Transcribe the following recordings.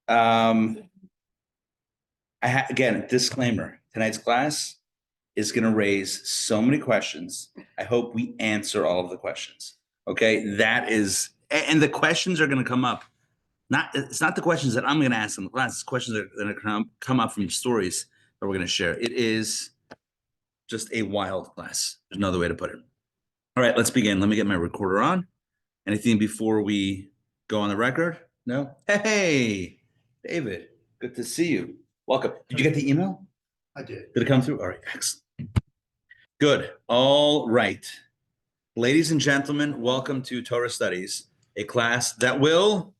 Again, disclaimer, tonight's class is going to raise so many questions. I hope we answer all of the questions. Okay, and the questions are going to come up. It's not the questions that I'm going to ask in the class. It's questions that are going to come up from stories that we're going to share. It is just a wild class. There's no other way to put it. All right, let's begin. Let me get my recorder on. Anything before we go on the record? No? Hey, David, good to see you. Welcome. Did you get the email? I did. Did it come through? All right, excellent. Good. All right. Ladies and gentlemen, welcome to Torah Studies, a class that will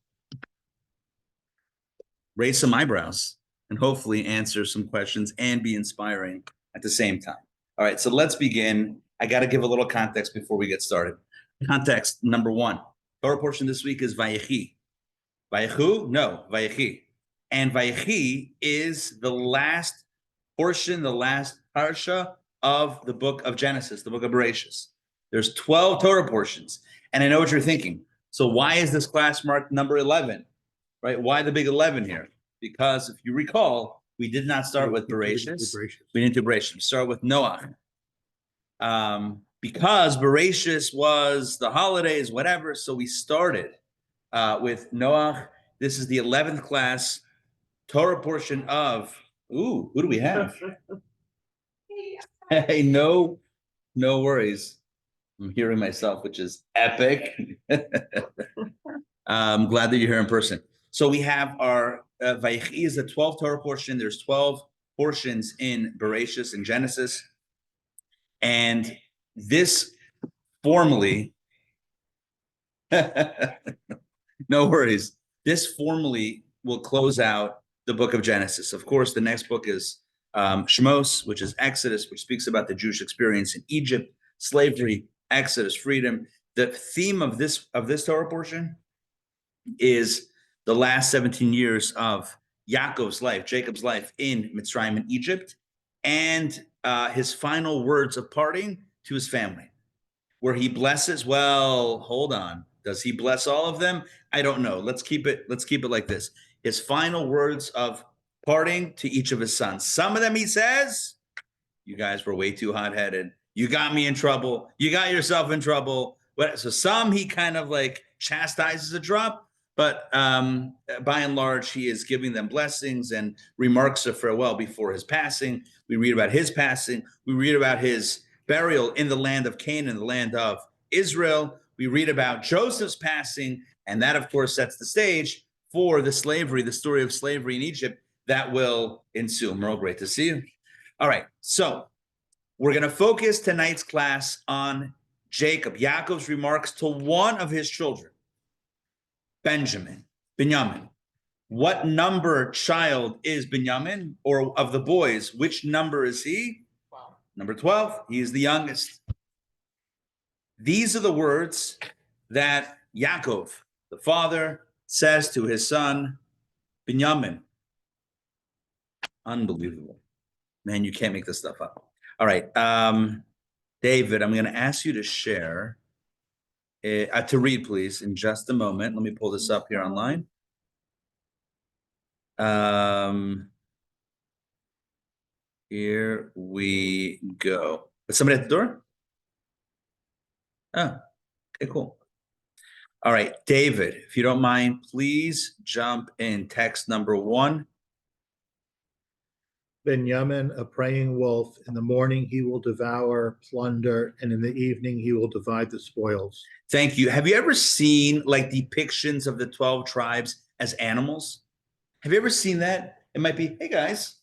raise some eyebrows and hopefully answer some questions and be inspiring at the same time. All right, so let's begin. I got to give a little context before we get started. Context number one. Torah portion this week is Vayechi. Vayechu? No, Vayechi. And Vayechi is the last portion, the last Parsha of the book of Genesis, the book of Bereshit. There's 12 Torah portions. And I know what you're thinking. So why is this class marked number 11? Right? Why the big 11 here? Because if you recall, we did not start with Bereshit. We didn't do Bereshit. We started with Noah. Because Bereshit was the holidays, whatever. So we started with Noah. This is the 11th class Torah portion of, who do we have? Hey, no worries. I'm hearing myself, which is epic. I'm glad that you're here in person. So we have our Vayechi is the 12th Torah portion. There's 12 portions in Bereshit and Genesis. And this formally, no worries. This formally will close out the book of Genesis. Of course, the next book is Shmos, which is Exodus, which speaks about the Jewish experience in Egypt, slavery, Exodus, freedom. The theme of this Torah portion is the last 17 years of Yaakov's life, Jacob's life in Mitzrayim and Egypt, and his final words of parting to his family, where he blesses. Well, hold on. Does he bless all of them? I don't know. Let's keep it like this. His final words of parting to each of his sons. Some of them he says, you guys were way too hot-headed. You got me in trouble. You got yourself in trouble. So some he kind of like chastises a drop, but by and large, he is giving them blessings and remarks of farewell before his passing. We read about his passing. We read about his burial in the land of Canaan, the land of Israel. We read about Joseph's passing, and that, of course, sets the stage for the story of slavery in Egypt that will ensue. Merle, great to see you. All right, so we're going to focus tonight's class on Jacob, Yaakov's remarks to one of his children, Binyamin. What number child is Binyamin, or of the boys, which number is he? 12. Number 12. He is the youngest. These are the words that Yaakov, the father, says to his son, Binyamin. Unbelievable. Man, you can't make this stuff up. All right. David, I'm going to ask you to share, to read, please, in just a moment. Let me pull this up here online. Here we go. Is somebody at the door? Oh, okay, cool. All right, David, if you don't mind, please jump in text number 1. Benjamin, a praying wolf, in the morning he will devour, plunder, and in the evening he will divide the spoils. Thank you. Have you ever seen like depictions of the 12 tribes as animals? Have you ever seen that? It might be, hey guys.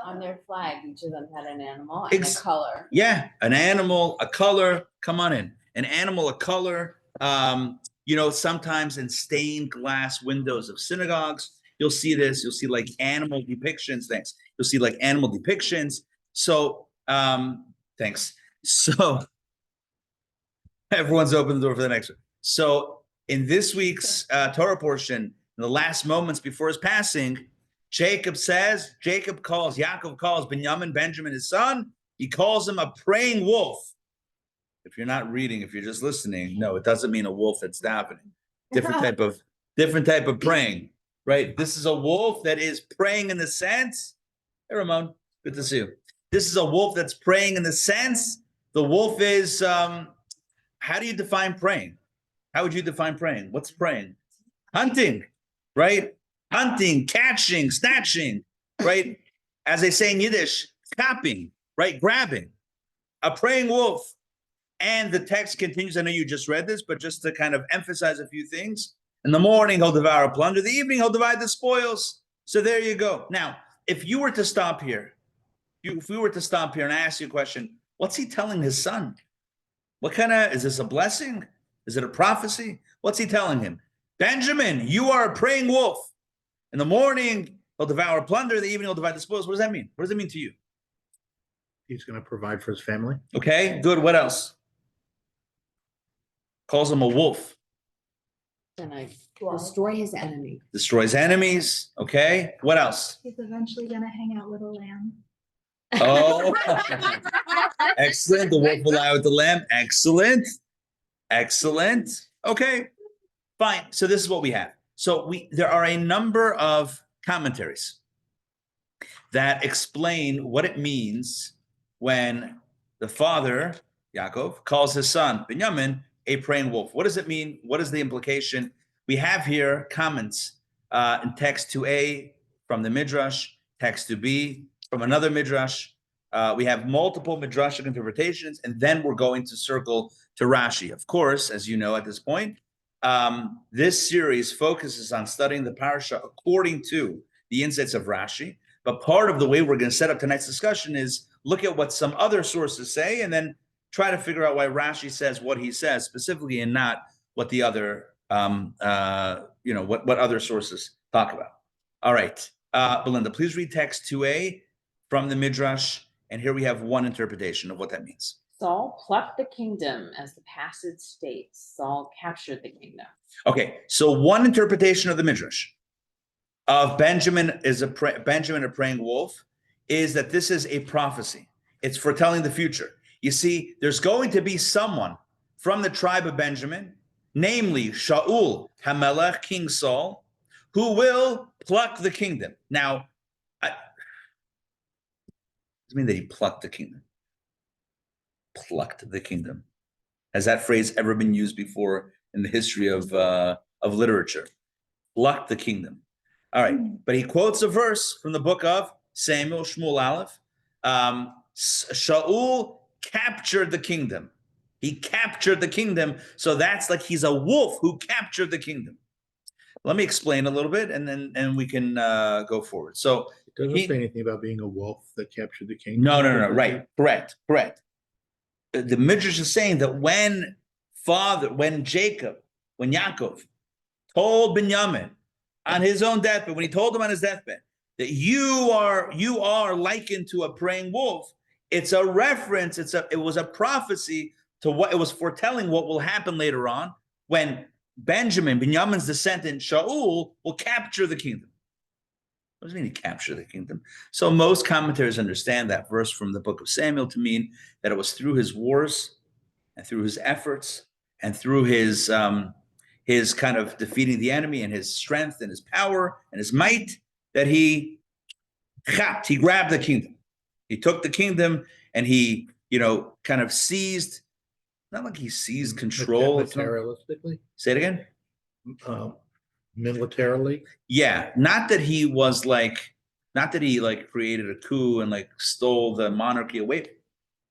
On their flag, each of them had an animal and a color. Yeah, an animal, a color. Come on in. An animal, a color. Sometimes in stained glass windows of synagogues, you'll see this. You'll see like animal depictions. Thanks. You'll see like animal depictions. So, thanks. So, everyone's opened the door for the next one. So, in this week's Torah portion, in the last moments before his passing, Yaakov calls Benjamin, his son. He calls him a praying wolf. If you're not reading, if you're just listening, no, it doesn't mean a wolf that's davening. Different type of praying. right? This is a wolf that is praying in the sense. Hey, Ramon, good to see you. This is a wolf that's praying in the sense. The wolf is, how do you define praying? How would you define praying? What's praying? Hunting, right? Hunting, catching, snatching, right? As they say in Yiddish, capping, right? Grabbing. A praying wolf. And the text continues. I know you just read this, but just to kind of emphasize a few things. In the morning, he'll devour plunder. The evening, he'll divide the spoils. So there you go. Now, if you were to stop here, if we were to stop here and ask you a question, what's he telling his son? What kind of, is this a blessing? Is it a prophecy? What's he telling him? Benjamin, you are a praying wolf. In the morning, he'll devour plunder. In the evening, he'll divide the spoils. What does that mean? What does it mean to you? He's going to provide for his family. Okay, good. What else? Calls him a wolf. And I destroy his enemy. Destroys enemies. Okay, what else? He's eventually gonna hang out with a lamb. Oh, excellent. The wolf will lie with the lamb. Excellent. Excellent. Okay, fine. So this is what we have. So there are a number of commentaries that explain what it means when the father, Yaakov, calls his son, Binyamin, a praying wolf. What does it mean? What is the implication? We have here comments in text 2a from the Midrash, text 2b from another Midrash. We have multiple Midrashic interpretations, and then we're going to circle to Rashi. Of course, as you know at this point, this series focuses on studying the Parsha according to the insights of Rashi. But part of the way we're going to set up tonight's discussion is look at what some other sources say, and then try to figure out why Rashi says what he says specifically, and not what the other, what other sources talk about. All right, Belinda, please read text 2a from the Midrash, and here we have one interpretation of what that means. Saul plucked the kingdom, as the passage states. Saul captured the kingdom. Okay, so one interpretation of the Midrash of Benjamin a praying wolf is that this is a prophecy. It's foretelling the future. You see, there's going to be someone from the tribe of Benjamin, namely Shaul HaMelech, King Saul, who will pluck the kingdom. Now, does it mean that he plucked the kingdom? Plucked the kingdom. Has that phrase ever been used before in the history of literature? Plucked the kingdom. All right, but he quotes a verse from the book of Samuel, Shmuel Aleph. Shaul captured the kingdom. He captured the kingdom. So that's like he's a wolf who captured the kingdom. Let me explain a little bit, and then we can go forward. So It doesn't say anything about being a wolf that captured the kingdom. no. Right. Correct. The Midrash is saying that when Yaakov told Binyamin on his own deathbed, when he told him on his deathbed that you are likened to a praying wolf, it's a reference. It was a prophecy to what it was foretelling what will happen later on when Binyamin's descendant Shaul will capture the kingdom. What does it mean to capture the kingdom? So most commentators understand that verse from the book of Samuel to mean that it was through his wars and through his efforts and through his kind of defeating the enemy and his strength and his power and his might that he grabbed the kingdom. He took the kingdom and he, kind of seized, not like he seized control. Materialistically? Say it again. Militarily? Yeah, not that he created a coup and stole the monarchy away.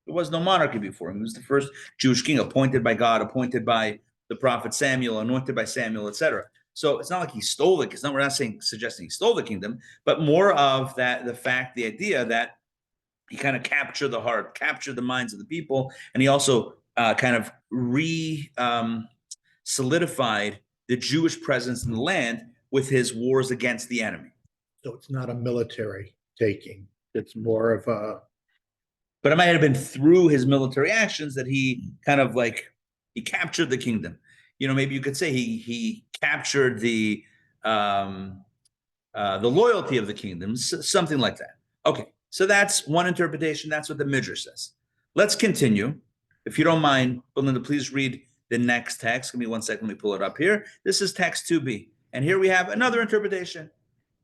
There was no monarchy before him. He was the first Jewish king appointed by God, appointed by the prophet Samuel, anointed by Samuel, etc. So it's not like he stole it. We're not suggesting he stole the kingdom, but more of that, the idea that he kind of captured the heart, captured the minds of the people, and he also kind of solidified the Jewish presence in the land with his wars against the enemy. So it's not a military taking. It's more of a... But it might have been through his military actions that he kind of he captured the kingdom. Maybe you could say he captured the loyalty of the kingdom, something like that. Okay, so that's one interpretation. That's what the Midrash says. Let's continue. If you don't mind, Belinda, please read the next text. Give me 1 second. Let me pull it up here. This is text 2b. And here we have another interpretation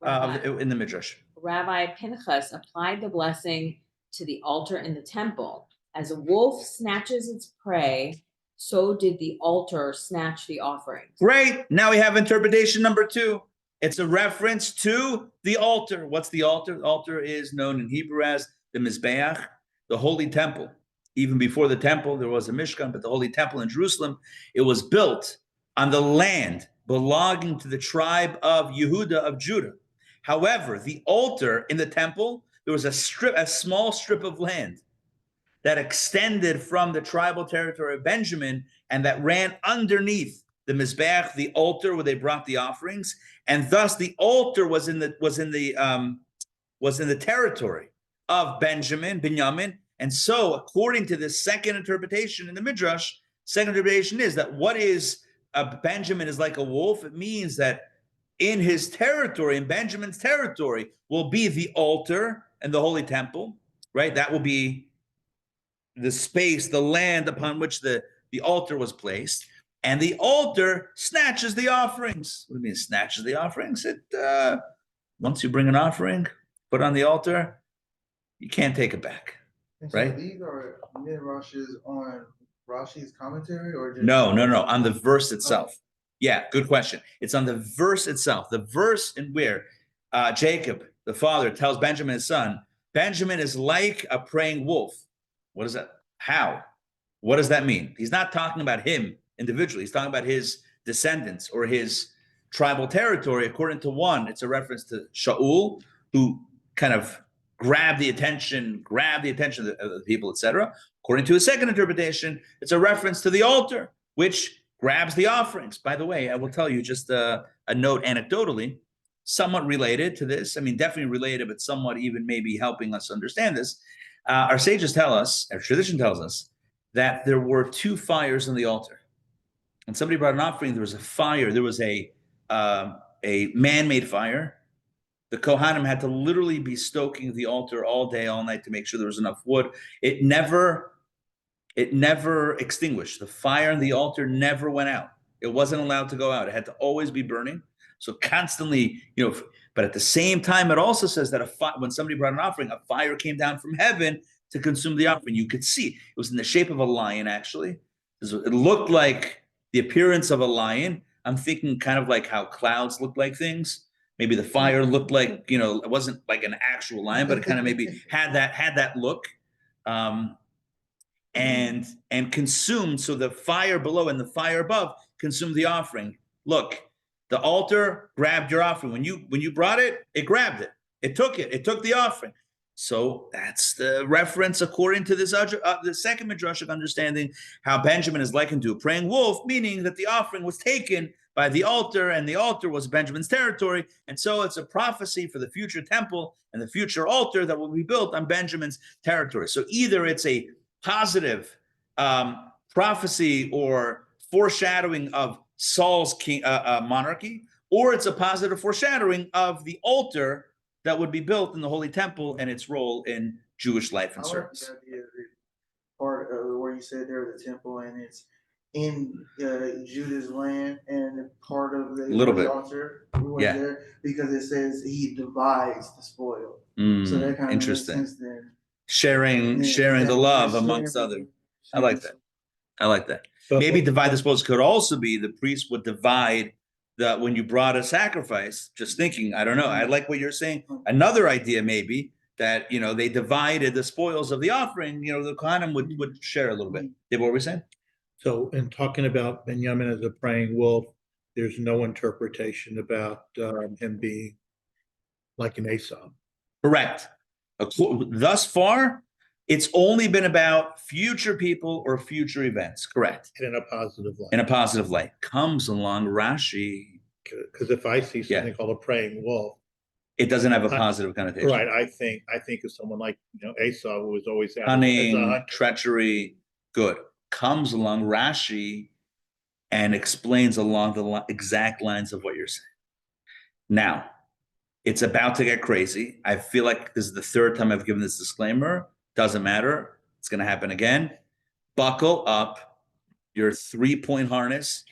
in the Midrash. Rabbi Pinchas applied the blessing to the altar in the temple. As a wolf snatches its prey, so did the altar snatch the offerings. Great. Now we have interpretation number 2. It's a reference to the altar. What's the altar? The altar is known in Hebrew as the Mizbeach, the holy temple. Even before the temple, there was a Mishkan, but the holy temple in Jerusalem, it was built on the land belonging to the tribe of Yehuda of Judah. However, the altar in the temple, there was a small strip of land that extended from the tribal territory of Benjamin and that ran underneath the Mizbeach, the altar where they brought the offerings, and thus the altar was in the territory of Binyamin. And so, according to the second interpretation in the Midrash, second interpretation is that what is Benjamin is like a wolf. It means that in his territory, in Benjamin's territory, will be the altar and the holy temple, right? That will be the space, the land upon which the altar was placed. And the altar snatches the offerings. What do you mean snatches the offerings? Once you bring an offering, put on the altar, you can't take it back. And so Right? these are midrashes on Rashi's commentary, or just No, on the verse itself. Yeah, good question. It's on the verse itself. The verse in where Jacob, the father, tells Benjamin, his son, Benjamin is like a praying wolf. What is that? How? What does that mean? He's not talking about him individually. He's talking about his descendants or his tribal territory. According to one, it's a reference to Shaul, who kind of grabbed the attention of the people, etc. According to a second interpretation, it's a reference to the altar, which grabs the offerings. By the way, I will tell you just a note anecdotally, somewhat related to this. I mean, definitely related, but somewhat even maybe helping us understand this. Our sages tell us, our tradition tells us, that there were 2 fires on the altar. When somebody brought an offering, there was a fire. There was a man-made fire. The Kohanim had to literally be stoking the altar all day, all night to make sure there was enough wood. It never extinguished. The fire on the altar never went out. It wasn't allowed to go out. It had to always be burning. So constantly, but at the same time, it also says that when somebody brought an offering, a fire came down from heaven to consume the offering. You could see it was in the shape of a lion, actually. It looked like the appearance of a lion. I'm thinking kind of like how clouds look like things. Maybe the fire looked like, it wasn't like an actual lion, but it kind of maybe had that look. And consumed. So the fire below and the fire above consumed the offering. Look, the altar grabbed your offering. When you brought it, it grabbed it. It took the offering. So that's the reference according to this the second midrashic understanding, how Benjamin is likened to a praying wolf, meaning that the offering was taken by the altar, and the altar was Benjamin's territory. And so it's a prophecy for the future temple and the future altar that will be built on Benjamin's territory. So either it's a positive prophecy or foreshadowing of Saul's monarchy, or it's a positive foreshadowing of the altar that would be built in the Holy Temple and its role in Jewish life and service. I like the idea that part of where you said there, the temple, and it's in Judah's land, and part of the altar. We went there because it says he divides the spoil. So that kind of interesting. makes sense then. Sharing the love amongst others. I like that. Maybe divide the spoils could also be the priest would divide when you brought a sacrifice. Just thinking, I don't know. I like what you're saying. Another idea maybe that they divided the spoils of the offering. The Kohanim would share a little bit. Dave, what were we saying? So in talking about Binyamin as a praying wolf, there's no interpretation about him being like an Esau. Correct. Thus far, it's only been about future people or future events. Correct. And in a positive light. In a positive light. Comes along Rashi. Because if I see something called a praying wolf, it doesn't have a positive connotation. Right. I think of someone like Esau, who was always out cunning, treachery. Good. Comes along Rashi and explains along the exact lines of what you're saying. Now, it's about to get crazy. I feel like this is the third time I've given this disclaimer. Doesn't matter. It's going to happen again. Buckle up your 3-point harness.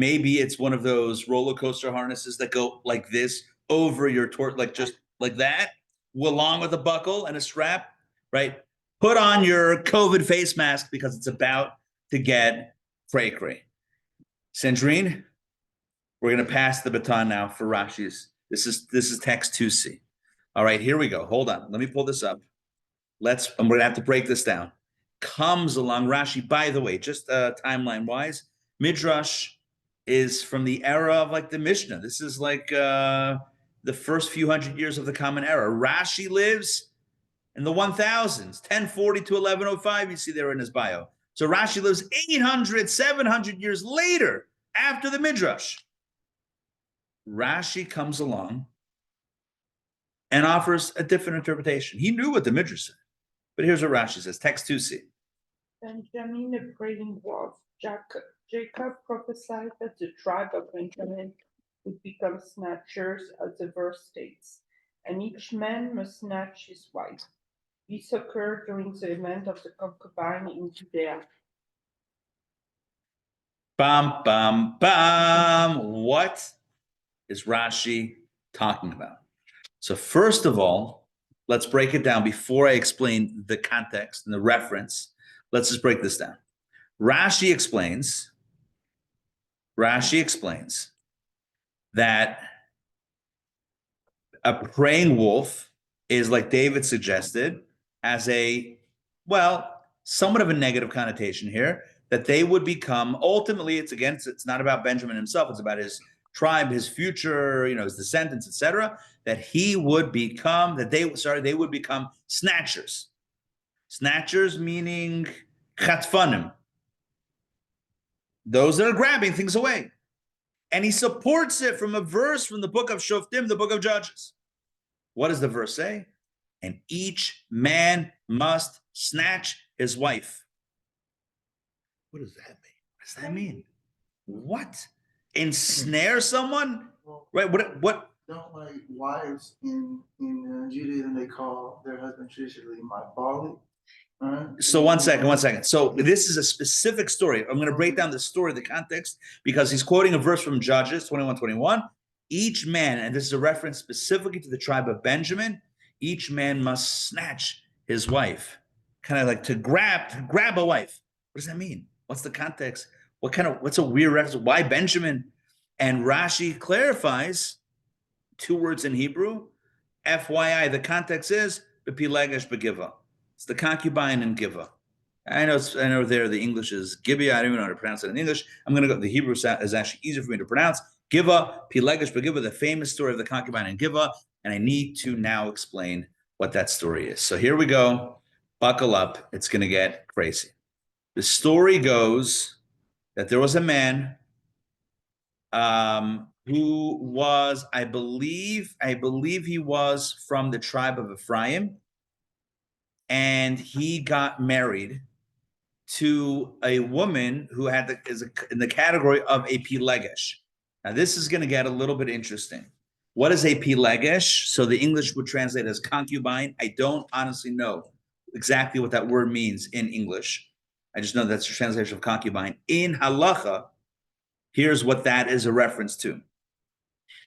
Maybe it's one of those roller coaster harnesses that go like this over your torso, like just like that, along with a buckle and a strap, right? Put on your COVID face mask because it's about to get cray-cray. Sandrine, we're going to pass the baton now for Rashi's. This is text 2C. All right, here we go. Hold on. Let me pull this up. And we're going to have to break this down. Comes along Rashi, by the way, just timeline-wise, Midrash is from the era of like the Mishnah. This is like the first few hundred years of the Common Era. Rashi lives in the 1000s, 1040 to 1105, you see there in his bio. So Rashi lives 800, 700 years later after the Midrash. Rashi comes along and offers a different interpretation. He knew what the Midrash said, but here's what Rashi says, text 2C. Benjamin, a praying wolf. Jacob prophesied that the tribe of Benjamin would become snatchers, as the verse states, and each man must snatch his wife. This occurred during the event of the concubine in Judea. Bam, bam, bam. What is Rashi talking about? So first of all, let's break it down before I explain the context and the reference. Let's just break this down. Rashi explains that a praying wolf is, like David suggested, as somewhat of a negative connotation here, that they would become, ultimately, it's not about Benjamin himself, it's about his tribe, his future, his descendants, etc., that they would become snatchers. Snatchers meaning chatfanim, those that are grabbing things away. And he supports it from a verse from the book of Shoftim, the book of Judges. What does the verse say? And each man must snatch his wife. What does that mean? What does that mean? What? Ensnare someone? Right? What? Don't like wives in Judaism, they call their husband traditionally my bali. So one second. So this is a specific story. I'm going to break down the story, the context, because he's quoting a verse from Judges 21:21. Each man, and this is a reference specifically to the tribe of Benjamin, each man must snatch his wife, kind of like to grab a wife. What does that mean? What's the context? What's a weird reference? Why Benjamin? And Rashi clarifies 2 words in Hebrew. FYI, the context is bepilegesh begiva. It's the concubine in Giva. I know there the English is Gibeah. I don't even know how to pronounce it in English. I'm going to go. The Hebrew is actually easier for me to pronounce. Giva, pilegesh begiva, the famous story of the concubine in Giva. And I need to now explain what that story is. So here we go. Buckle up. It's going to get crazy. The story goes that there was a man who was, I believe he was from the tribe of Ephraim, and he got married to a woman who is in the category of a pilegesh. Now this is going to get a little bit interesting. What is a pilegesh? So the English would translate as concubine. I don't honestly know exactly what that word means in English. I just know that's the translation of concubine. In halacha, here's what that is a reference to.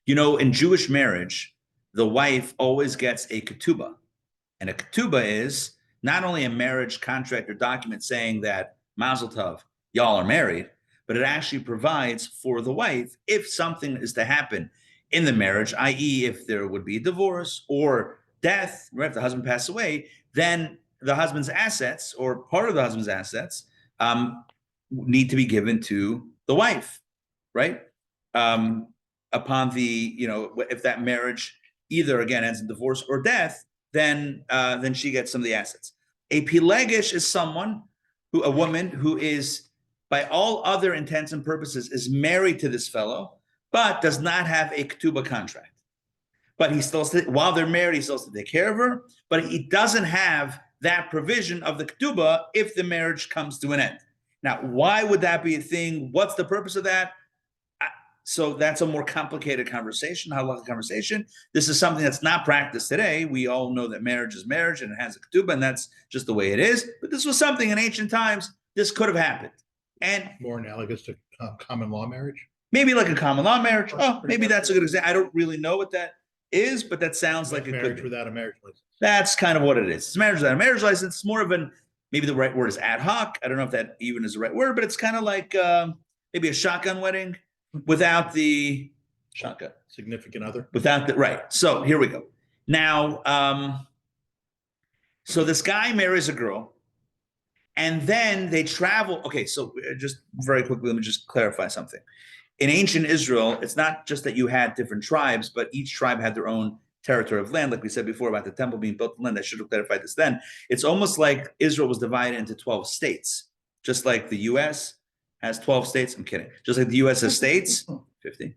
In Jewish marriage, the wife always gets a ketubah. And a ketubah is not only a marriage contract or document saying that mazel tov, y'all are married, but it actually provides for the wife, if something is to happen in the marriage, i.e. if there would be divorce or death, right, if the husband passed away, then the husband's assets or part of the husband's assets need to be given to the wife, right? Upon the, if that marriage either again ends in divorce or death, then she gets some of the assets. A pilegesh is a woman who is, by all other intents and purposes, is married to this fellow, but does not have a ketubah contract. But while they're married, he still has to take care of her, but he doesn't have that provision of the ketubah if the marriage comes to an end. Now, why would that be a thing? What's the purpose of that? So that's a more complicated conversation, halakha conversation. This is something that's not practiced today. We all know that marriage is marriage and it has a ketubah, and that's just the way it is. But this was something in ancient times, this could have happened. And more analogous to common law marriage. Maybe like a common law marriage. Oh, maybe that's a good example. I don't really know what that is, but that sounds like it could marriage be. without a marriage license. That's kind of what it is. It's marriage without a marriage license. It's more of an, maybe the right word is ad hoc. I don't know if that even is the right word, but it's kind of like maybe a shotgun wedding without the shotgun. Significant other. Without the, right. So here we go. Now, so this guy marries a girl and then they travel. Okay, so just very quickly, let me just clarify something. In ancient Israel, it's not just that you had different tribes, but each tribe had their own territory of land. Like we said before about the temple being built on land, I should have clarified this then. It's almost like Israel was divided into 12 states, just like the US has 12 states. I'm kidding. Just like the US has states, 50.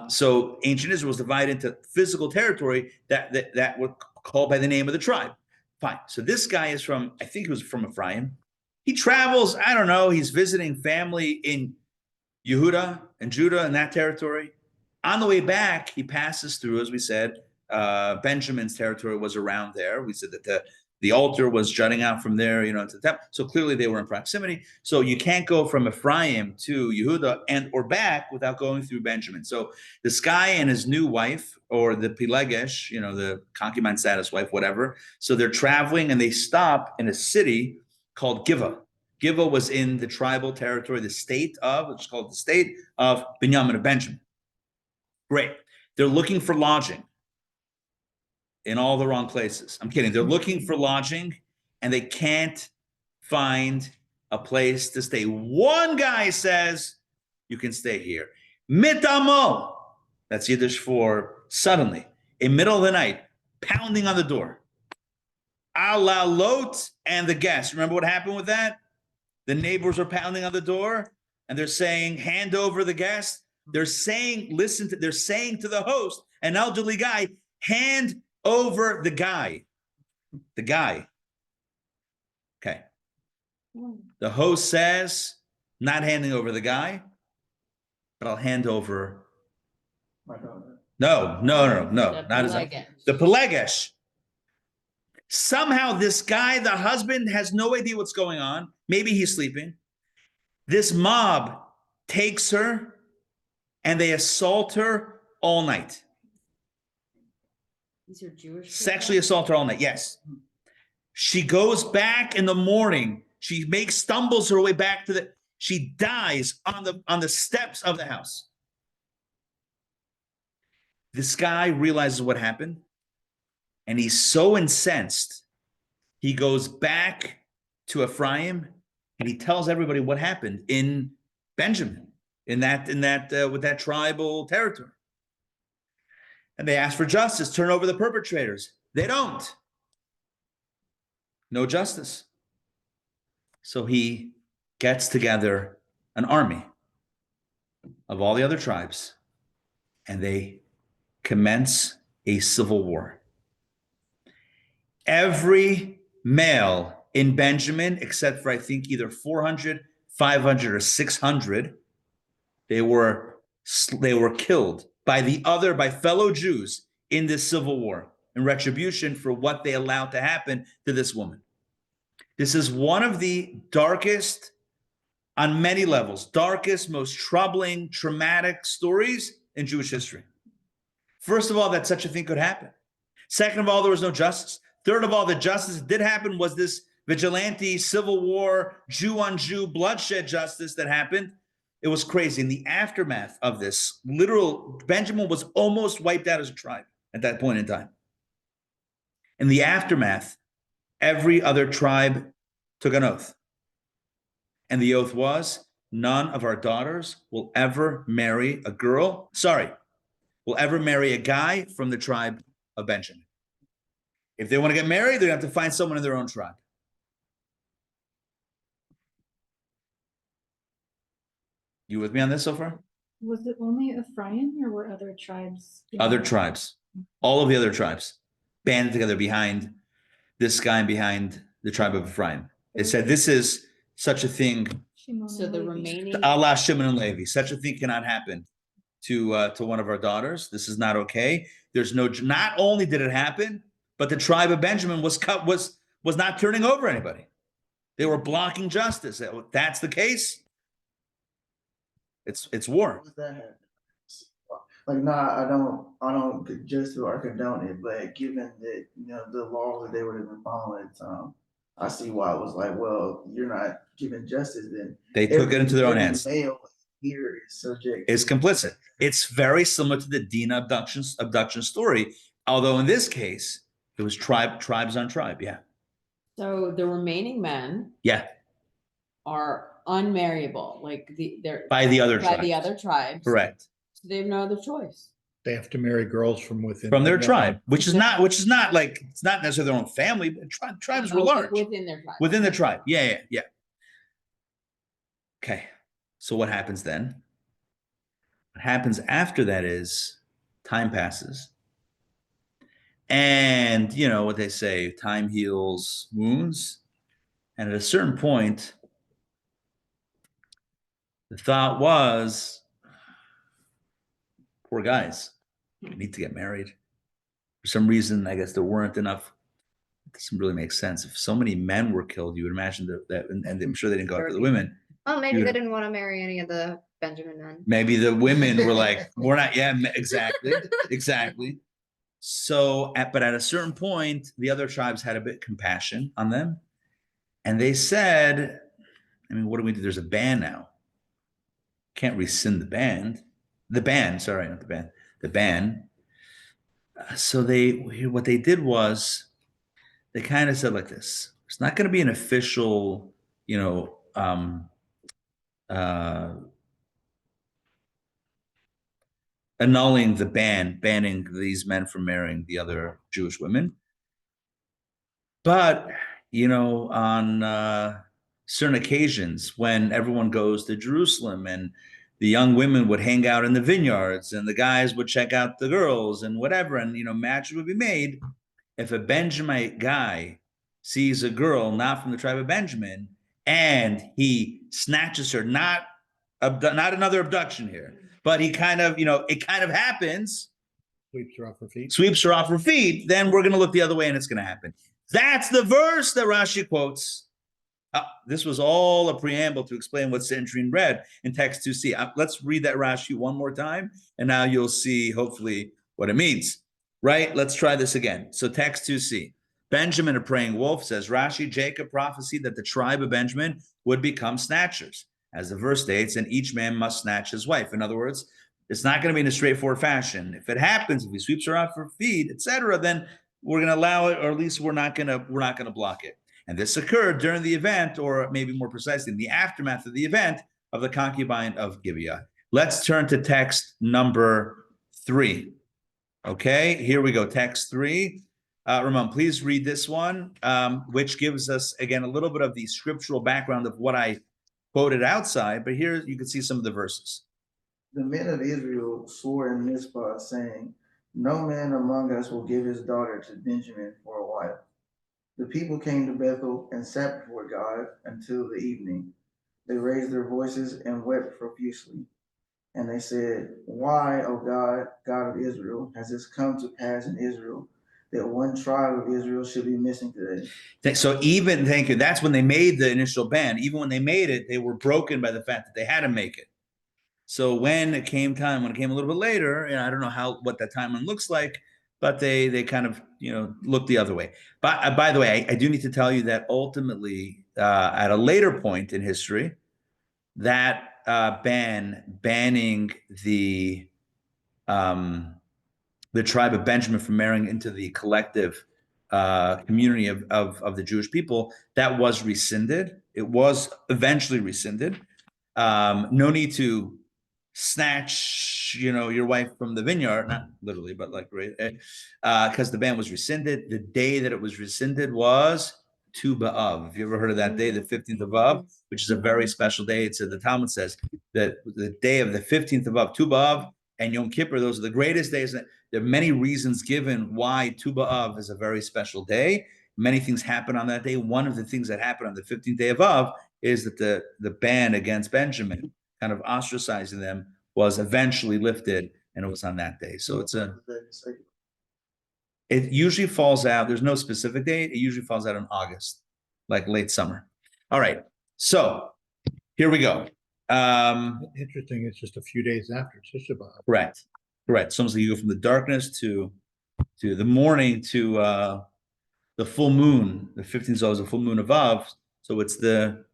So ancient Israel was divided into physical territory that were called by the name of the tribe. Fine. So this guy is from, I think he was from Ephraim. He travels, I don't know, he's visiting family in Yehuda and Judah in that territory. On the way back, he passes through, as we said, Benjamin's territory was around there. We said that the altar was jutting out from there, you know, into the temple. So clearly they were in proximity. So you can't go from Ephraim to Yehuda and or back without going through Benjamin. So this guy and his new wife, or the Pilegesh, you know, the concubine status wife, whatever. So they're traveling and they stop in a city called Giva. Giva was in the tribal territory, the state of, it's called the state of Binyamin of Benjamin. Great. They're looking for lodging in all the wrong places. I'm kidding. They're looking for lodging and they can't find a place to stay. One guy says, you can stay here. Mitamo. That's Yiddish for suddenly, in middle of the night, pounding on the door. Ala Lot and the guests. Remember what happened with that? The neighbors are pounding on the door and they're saying, hand over the guest. They're saying, they're saying to the host, an elderly guy, hand over the guy. The guy. Okay. The host says, not handing over the guy, but I'll hand over. No, not his own. The Pilegesh. Somehow this guy, the husband, has no idea what's going on. Maybe he's sleeping. This mob takes her and they assault her all night. These are Jewish. Sexually assault her all night, yes. She goes back in the morning. She stumbles her way back to she dies on the steps of the house. This guy realizes what happened. And he's so incensed, he goes back to Ephraim and he tells everybody what happened in Benjamin, with that tribal territory. And they ask for justice, turn over the perpetrators. They don't. No justice. So he gets together an army of all the other tribes and they commence a civil war. Every male in Benjamin, except for I think either 400, 500, or 600, they were killed by fellow Jews in this civil war in retribution for what they allowed to happen to this woman. This is one of the darkest, on many levels, darkest, most troubling, traumatic stories in Jewish history. First of all, that such a thing could happen. Second of all, there was no justice. Third of all, the justice that did happen was this vigilante, civil war, Jew-on-Jew bloodshed justice that happened. It was crazy. In the aftermath of this, Benjamin was almost wiped out as a tribe at that point in time. In the aftermath, every other tribe took an oath. And the oath was, none of our daughters will ever marry will ever marry a guy from the tribe of Benjamin. If they want to get married, they're going to have to find someone in their own tribe. You with me on this so far? Was it only Ephraim or were other tribes? Other tribes. All of the other tribes banded together behind this guy and behind the tribe of Ephraim. They said, this is such a thing. So the remaining. Allah, Shimon, and Levi. Such a thing cannot happen to one of our daughters. This is not okay. Not only did it happen, but the tribe of Benjamin was not turning over anybody. They were blocking justice. That's the case. It's war. What's that happen? Like, nah, I don't just or condone it, but given that, the laws that they would have been following at the time, I see why it was like, well, you're not giving justice then. They took it into their own every hands. male here is subject. Is complicit. It's very similar to the Dina abduction story, although in this case it was tribes on tribe. Yeah. So the remaining men Yeah. are unmarriable, like they're By the other by tribes. the other tribes. Correct. So they have no other choice. They have to marry girls from within. From their the- tribe, which is not like, it's not necessarily their own family, but tribes were large. Within their tribe. Within the tribe. Yeah. Okay. So what happens then? What happens after that is time passes. And you know what they say, time heals wounds. And at a certain point, the thought was, poor guys, they need to get married. For some reason, I guess there weren't enough. It doesn't really make sense. If so many men were killed, you would imagine that and I'm sure they didn't go after the women. Well, maybe Yeah. they didn't want to marry any of the Benjamin men. Maybe the women were like, we're not, yeah, exactly. So, but at a certain point, the other tribes had a bit of compassion on them. And they said, I mean, what do we do? There's a ban now. Can't rescind the ban. The ban, sorry, not the ban. The ban. So what they did was, they kind of said like this: it's not going to be an official, annulling the banning these men from marrying the other Jewish women. But, on certain occasions when everyone goes to Jerusalem and the young women would hang out in the vineyards and the guys would check out the girls and whatever, and, matches would be made. If a Benjamite guy sees a girl not from the tribe of Benjamin and he snatches her, not another abduction here, but he kind of, it kind of happens. Sweeps her off her feet. Then we're going to look the other way and it's going to happen. That's the verse that Rashi quotes. This was all a preamble to explain what Sandrine read in text 2c. Let's read that Rashi one more time, and now you'll see, hopefully, what it means. Right? Let's try this again. So text 2c. Benjamin, a praying wolf, says, Rashi, Jacob prophesied that the tribe of Benjamin would become snatchers, as the verse states, and each man must snatch his wife. In other words, it's not going to be in a straightforward fashion. If it happens, if he sweeps her off her feet, etc., then we're going to allow it, or at least we're not going to block it. And this occurred during the event, or maybe more precisely, in the aftermath of the event of the concubine of Gibeah. Let's turn to text number 3. Okay, here we go. Text 3. Ramon, please read this one, which gives us, again, a little bit of the scriptural background of what I quoted outside, but here you can see some of the verses. The men of Israel swore in Mizpah, saying, no man among us will give his daughter to Benjamin for a wife. The people came to Bethel and sat before God until the evening. They raised their voices and wept profusely. And they said, why, O God, God of Israel, has this come to pass in Israel, that one tribe of Israel should be missing today? So even, thank you, that's when they made the initial ban. Even when they made it, they were broken by the fact that they had to make it. So when it came a little bit later, and I don't know what that timeline looks like, but they kind of, looked the other way. But by the way, I do need to tell you that ultimately, at a later point in history, that banning the tribe of Benjamin from marrying into the collective community of the Jewish people, that was rescinded. It was eventually rescinded. No need to snatch, your wife from the vineyard, not literally, but like, right, because the ban was rescinded. The day that it was rescinded was Tu B'Av. Have you ever heard of that day, the 15th of Av, which is a very special day? It's the Talmud says that the day of the 15th of Av, Tu B'Av and Yom Kippur, those are the greatest days. There are many reasons given why Tu B'Av is a very special day. Many things happen on that day. One of the things that happened on the 15th day of Av is that the ban against Benjamin, kind of ostracizing them, was eventually lifted, and it was on that day. So it usually falls out. There's no specific date. It usually falls out in August, like late summer. All right. So here we go. Interesting, it's just a few days after Tisha B'Av. Correct. It's almost like you go from the darkness to the morning to the full moon. The 15th is always a full moon of Av. So it's the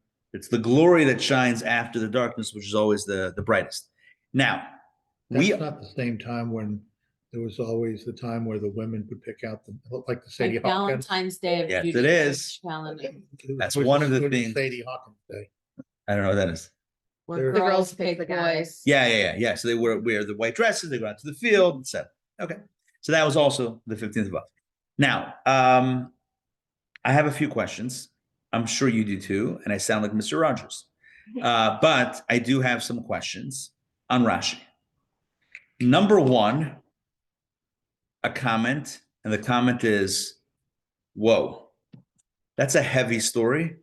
glory that shines after the darkness, which is always the brightest. Now, That's not the same time when there was always the time where the women would pick out like the Sadie Like Hawkins. Valentine's Day of Yes, it Judy is. calendar, That's one of the things. Sadie Hawkins Day. I don't know what that is. where The girls girls pick pick the guys. boys. Yeah. So they wear the white dresses, they go out to the field, etc. Okay. So that was also the 15th of Av. Now, I have a few questions. I'm sure you do too, and I sound like Mr. Rogers. But I do have some questions on Rashi. Number one, a comment, and the comment is, whoa, that's a heavy story.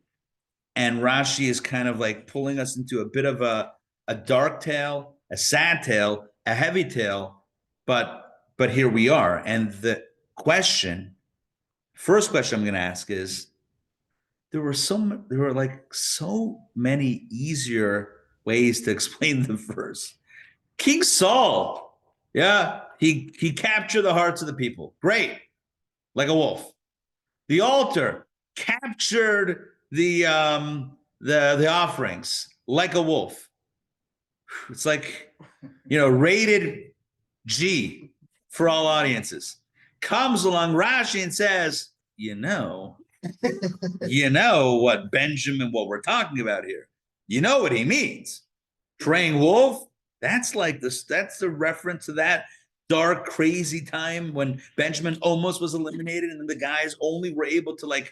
And Rashi is kind of like pulling us into a bit of a dark tale, a sad tale, a heavy tale, but here we are. And the first question I'm going to ask is, there were so many easier ways to explain the verse. King Saul, yeah, he captured the hearts of the people. Great, like a wolf. The altar captured the offerings like a wolf. It's like, rated G for all audiences. Comes along Rashi and says, you know what we're talking about here. You know what he means. Praying wolf, that's the reference to that dark, crazy time when Benjamin almost was eliminated and the guys only were able to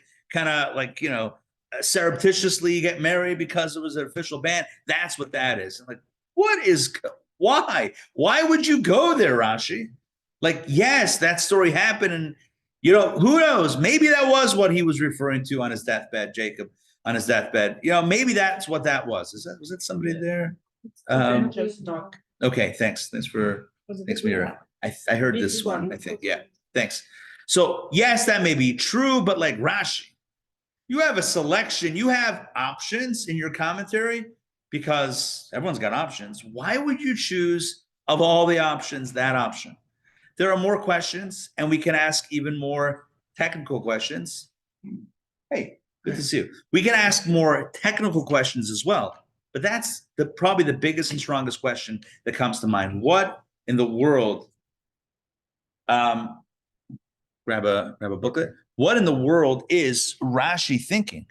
surreptitiously get married because it was an official ban. That's what that is. I'm like, why would you go there, Rashi? Like, yes, that story happened, and who knows? Maybe that was what he was referring to on his deathbed, Jacob, on his deathbed. Maybe that's what that was. Was it somebody there? Just talk. Okay, thanks for me. I heard this one, I think. Yeah, thanks. So yes, that may be true, but like Rashi, you have a selection, you have options in your commentary because everyone's got options. Why would you choose, of all the options, that option? There are more questions, and we can ask even more technical questions. Hey, good to see you. We can ask more technical questions as well, but that's probably the biggest and strongest question that comes to mind. What in the world? Grab a booklet. What in the world is Rashi thinking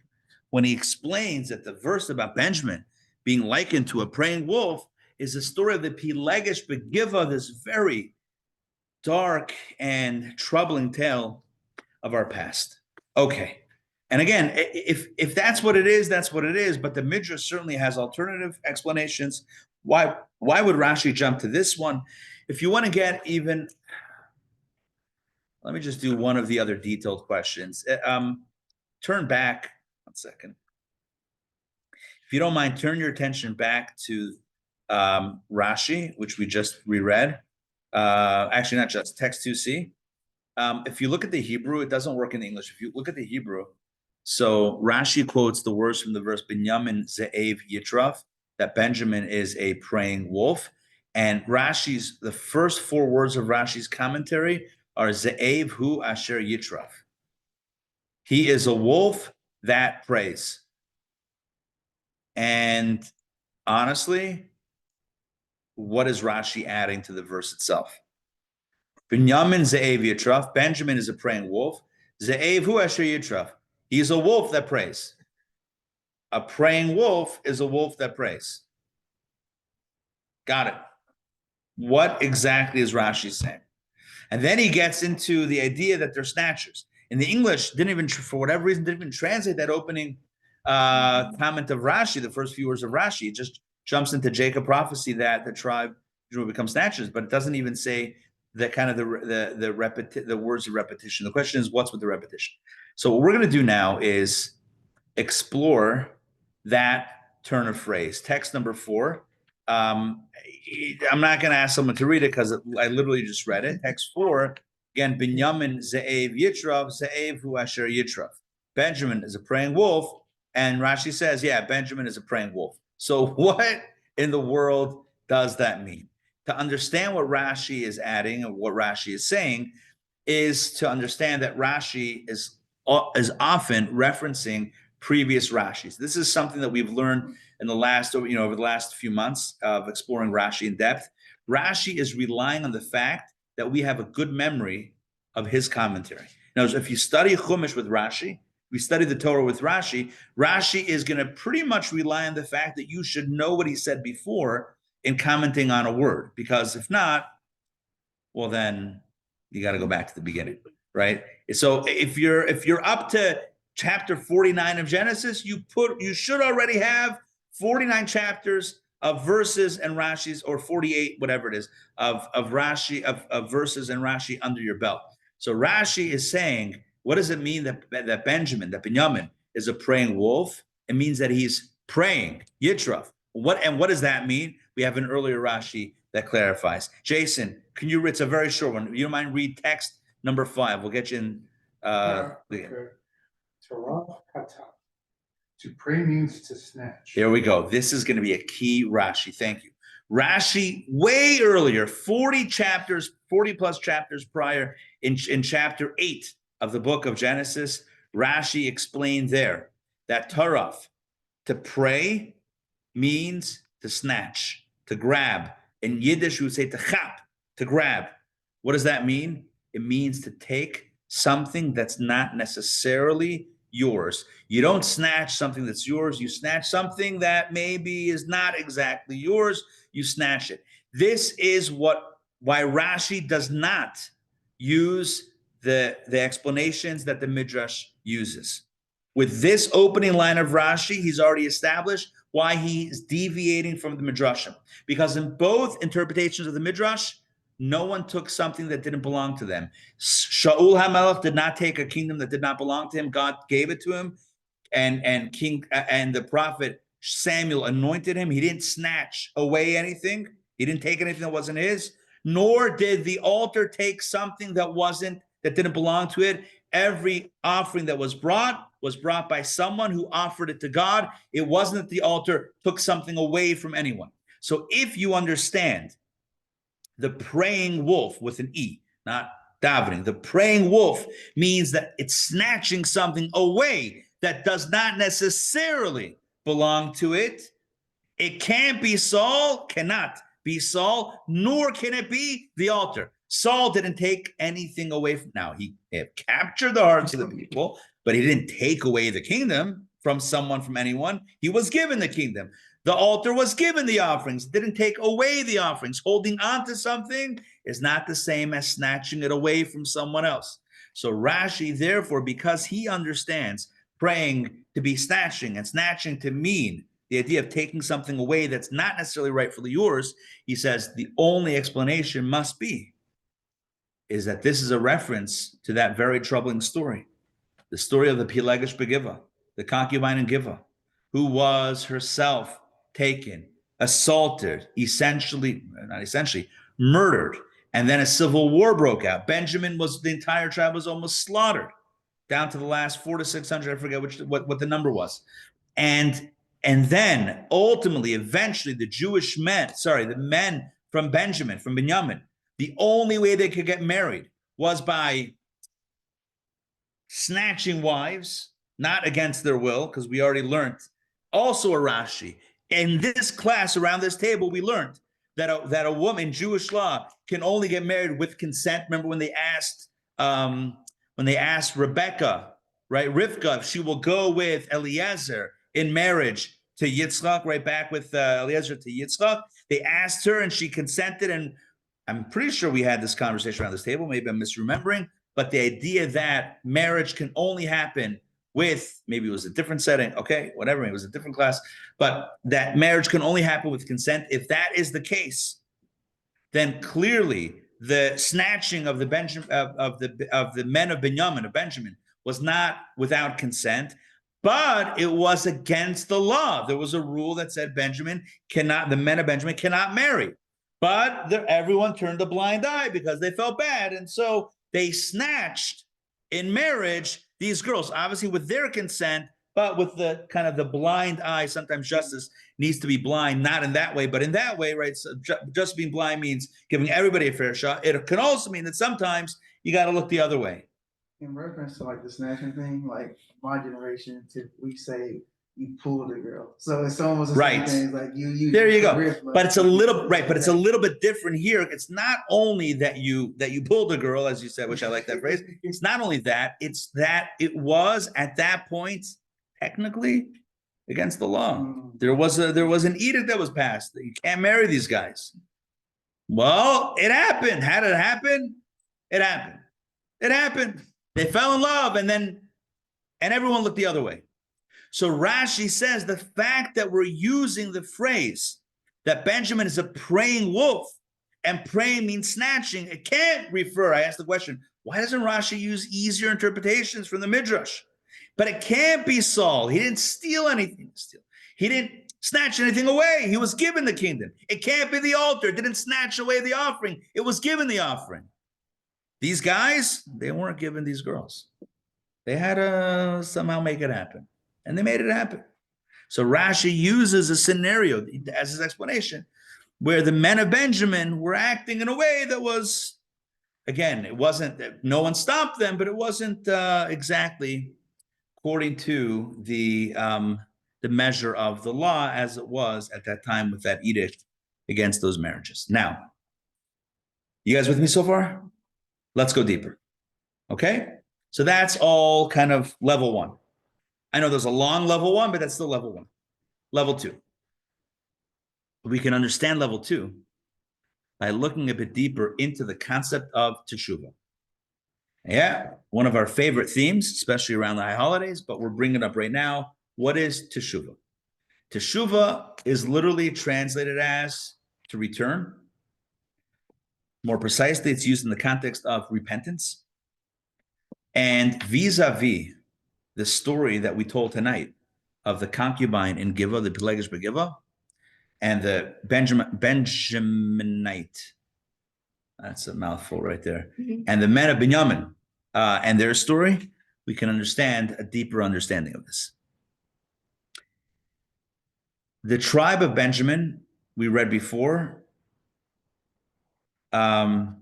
when he explains that the verse about Benjamin being likened to a praying wolf is the story of the Pelegish Begiva, this very dark and troubling tale of our past. Okay. And again, if that's what it is, that's what it is. But the Midrash certainly has alternative explanations. Why would Rashi jump to this one? If you want to get even, let me just do one of the other detailed questions. Turn back 1 second. If you don't mind, turn your attention back to Rashi, which we just reread. Actually, not just text 2C. If you look at the Hebrew, it doesn't work in English. If you look at the Hebrew, so Rashi quotes the words from the verse Binyamin Ze'ev Yitraf, that Benjamin is a praying wolf. And the first 4 words of Rashi's commentary are Ze'ev Hu Asher Yitraf. He is a wolf that prays. And honestly, what is Rashi adding to the verse itself? Binyamin Ze'ev Yitraf. Benjamin is a praying wolf. Ze'ev Hu Asher Yitraf. He's a wolf that prays. A praying wolf is a wolf that prays. Got it. What exactly is Rashi saying? And then he gets into the idea that they're snatchers. In the English, for whatever reason, didn't even translate that opening comment of Rashi, the first few words of Rashi. It just jumps into Jacob prophecy that the tribe will become snatchers, but it doesn't even say the kind of the words of repetition. The question is, what's with the repetition? So what we're going to do now is explore that turn of phrase. Text number 4. I'm not going to ask someone to read it because I literally just read it. Text 4, again, Binyamin Ze'ev Yitraf, Ze'ev Hu Asher Yitraf. Benjamin is a praying wolf, and Rashi says, yeah, Benjamin is a praying wolf. So what in the world does that mean? To understand what Rashi is adding and what Rashi is saying is to understand that Rashi is often referencing previous Rashis. This is something that we've learned in the last, over the last few months of exploring Rashi in depth. Rashi is relying on the fact that we have a good memory of his commentary. Now, if you study Chumash with Rashi, we study the Torah with Rashi, Rashi is going to pretty much rely on the fact that you should know what he said before in commenting on a word, because if not, well, then you got to go back to the beginning, right? So if you're up to chapter 49 of Genesis, you should already have 49 chapters of verses and Rashi's, or 48, whatever it is, of Rashi, of verses and Rashi under your belt. So Rashi is saying, what does it mean that Binyamin is a praying wolf? It means that he's praying, Yitraf. What does that mean? We have an earlier Rashi that clarifies. Jason, can you? It's a very short one. If you don't mind, read text number 5. We'll get you in. Torah kata. To pray means to snatch. There we go. This is going to be a key Rashi. Thank you. Rashi, way earlier, 40 plus chapters prior, in chapter 8 of the book of Genesis, Rashi explained there that taraf, to pray, means to snatch, to grab. In Yiddish, we would say to chap, to grab. What does that mean? It means to take something that's not necessarily yours. You don't snatch something that's yours. You snatch something that maybe is not exactly yours. You snatch it. This is why Rashi does not use the explanations that the Midrash uses. With this opening line of Rashi, he's already established why he's deviating from the Midrashim. Because in both interpretations of the Midrash, no one took something that didn't belong to them. Shaul HaMelech did not take a kingdom that did not belong to him. God gave it to him, and the prophet Samuel anointed him. He didn't snatch away anything. He didn't take anything that wasn't his. Nor did the altar take something that didn't belong to it. Every offering that was brought by someone who offered it to God. It wasn't that the altar took something away from anyone. So if you understand the praying wolf with an E, not davening, the praying wolf means that it's snatching something away that does not necessarily belong to it. It can't be Saul, cannot be Saul, nor can it be the altar. Saul didn't take anything away from, now he captured the hearts of the people, but he didn't take away the kingdom from someone, from anyone. He was given the kingdom. The altar was given the offerings, didn't take away the offerings. Holding on to something is not the same as snatching it away from someone else. So Rashi, therefore, because he understands praying to be snatching and snatching to mean the idea of taking something away that's not necessarily rightfully yours, he says the only explanation must be is that this is a reference to that very troubling story, the story of the Pelegish Begiva, the concubine in Giva, who was herself taken, assaulted, murdered, and then a civil war broke out. The entire tribe was almost slaughtered, down to the last 400 to 600. I forget what the number was, and then ultimately, eventually, the men from Binyamin, the only way they could get married was by snatching wives, not against their will, because we already learned also a Rashi. In this class around this table, we learned that a woman, Jewish law, can only get married with consent. Remember when they asked Rebecca, right, Rivka, if she will go with Eliezer in marriage to Yitzchak, right back with Eliezer to Yitzchak. They asked her and she consented, and I'm pretty sure we had this conversation around this table. Maybe I'm misremembering, but the idea that marriage can only happen with, maybe it was a different setting, okay, whatever, it was a different class, but that marriage can only happen with consent. If that is the case, then clearly the snatching of the men of Benjamin was not without consent, but it was against the law. There was a rule that said the men of Benjamin cannot marry. But everyone turned a blind eye because they felt bad. And so they snatched in marriage these girls, obviously with their consent, but with the kind of the blind eye. Sometimes justice needs to be blind, not in that way, but in that way, right? So just being blind means giving everybody a fair shot. It can also mean that sometimes you got to look the other way. In reference to like the snatching thing, like my generation, we say you pulled a girl, so it's almost the same thing. It's like you. There you go. But it's a little right. But it's a little bit different here. It's not only that you pulled a girl, as you said, which I like that phrase. It's not only that. It's that it was at that point technically against the law. There was an edict that was passed that you can't marry these guys. Well, it happened. How did it happen? It happened. It happened. They fell in love, and everyone looked the other way. So Rashi says the fact that we're using the phrase that Benjamin is a praying wolf, and praying means snatching, it can't refer. I asked the question, why doesn't Rashi use easier interpretations from the Midrash? But it can't be Saul. He didn't steal anything. He didn't snatch anything away. He was given the kingdom. It can't be the altar. It didn't snatch away the offering. It was given the offering. These guys, they weren't given these girls. They had to somehow make it happen. And they made it happen. So Rashi uses a scenario as his explanation where the men of Benjamin were acting in a way that was, again, it wasn't, no one stopped them, but it wasn't exactly according to the measure of the law as it was at that time with that edict against those marriages. Now, you guys with me so far? Let's go deeper. Okay? So that's all kind of level one. I know there's a long level one, but that's still level one. Level two. We can understand level two by looking a bit deeper into the concept of teshuvah. Yeah, one of our favorite themes, especially around the high holidays, but we're bringing it up right now. What is teshuvah? Teshuvah is literally translated as to return. More precisely, it's used in the context of repentance. And vis-a-vis the story that we told tonight of the concubine in Giva, the Pelegish Begiva, and the Benjaminite, that's a mouthful right there, and the men of Binyamin and their story, we can understand a deeper understanding of this. The tribe of Benjamin, we read before, even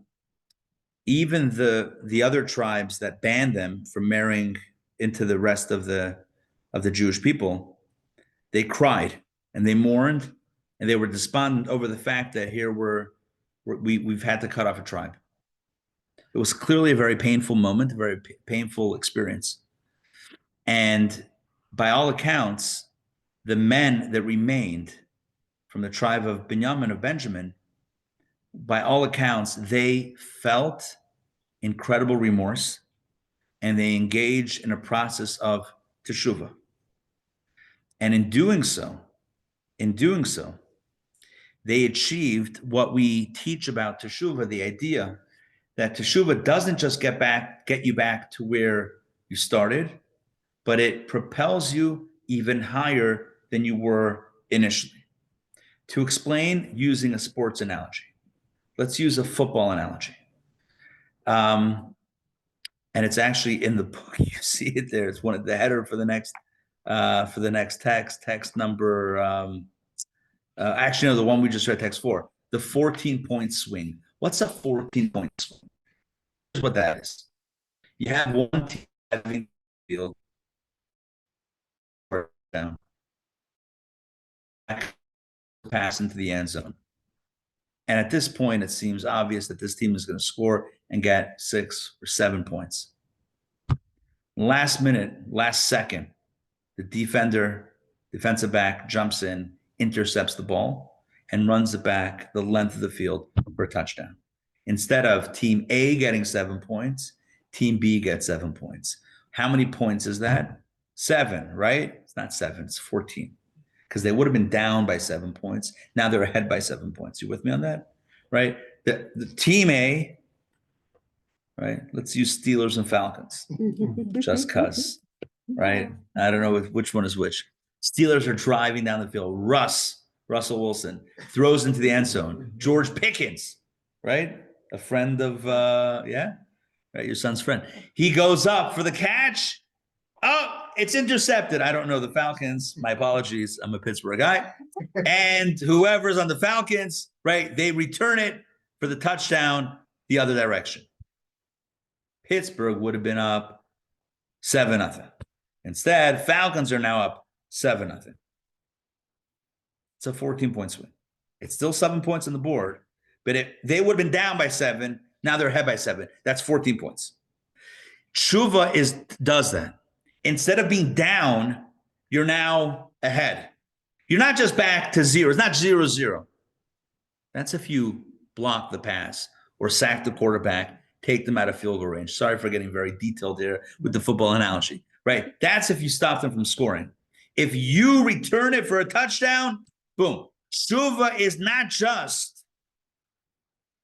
the other tribes that banned them from marrying into the rest of the Jewish people, they cried and they mourned and they were despondent over the fact that here we've had to cut off a tribe. It was clearly a very painful moment, a very painful experience. And by all accounts, the men that remained from the tribe of Benjamin, by all accounts, they felt incredible remorse and they engaged in a process of teshuvah. And in doing so, they achieved what we teach about teshuvah, the idea that teshuvah doesn't just get you back to where you started, but it propels you even higher than you were initially. To explain using a sports analogy, let's use a football analogy. And it's actually in the book. You see it there. It's one of the header for the next text number. Actually, no, the one we just read, text 4. The 14-point swing. What's a 14-point swing? Here's what that is. You have one team having the field down, pass into the end zone. And at this point, it seems obvious that this team is going to score and get 6 or 7 points. Last minute, last second, the defensive back jumps in, intercepts the ball, and runs it back the length of the field for a touchdown. Instead of team A getting 7 points, team B gets 7 points. How many points is that? 7, right? It's not 7, it's 14. Because they would have been down by 7 points. Now they're ahead by 7 points. You with me on that? Right? The team A, right? Let's use Steelers and Falcons. Just cuz, right? I don't know which one is which. Steelers are driving down the field. Russell Wilson throws into the end zone. George Pickens, right? A friend of, right? Your son's friend. He goes up for the catch. Oh, it's intercepted. I don't know the Falcons. My apologies. I'm a Pittsburgh guy. And whoever's on the Falcons, right, they return it for the touchdown the other direction. Pittsburgh would have been up 7-0. Instead, Falcons are now up 7-0. It's a 14-point swing. It's still 7 points on the board, but they would have been down by 7. Now they're ahead by 7. That's 14 points. Tshuva does that. Instead of being down, you're now ahead. You're not just back to 0. It's not 0-0. That's if you block the pass or sack the quarterback, take them out of field goal range. Sorry for getting very detailed there with the football analogy, right? That's if you stop them from scoring. If you return it for a touchdown, boom. Tshuva is not just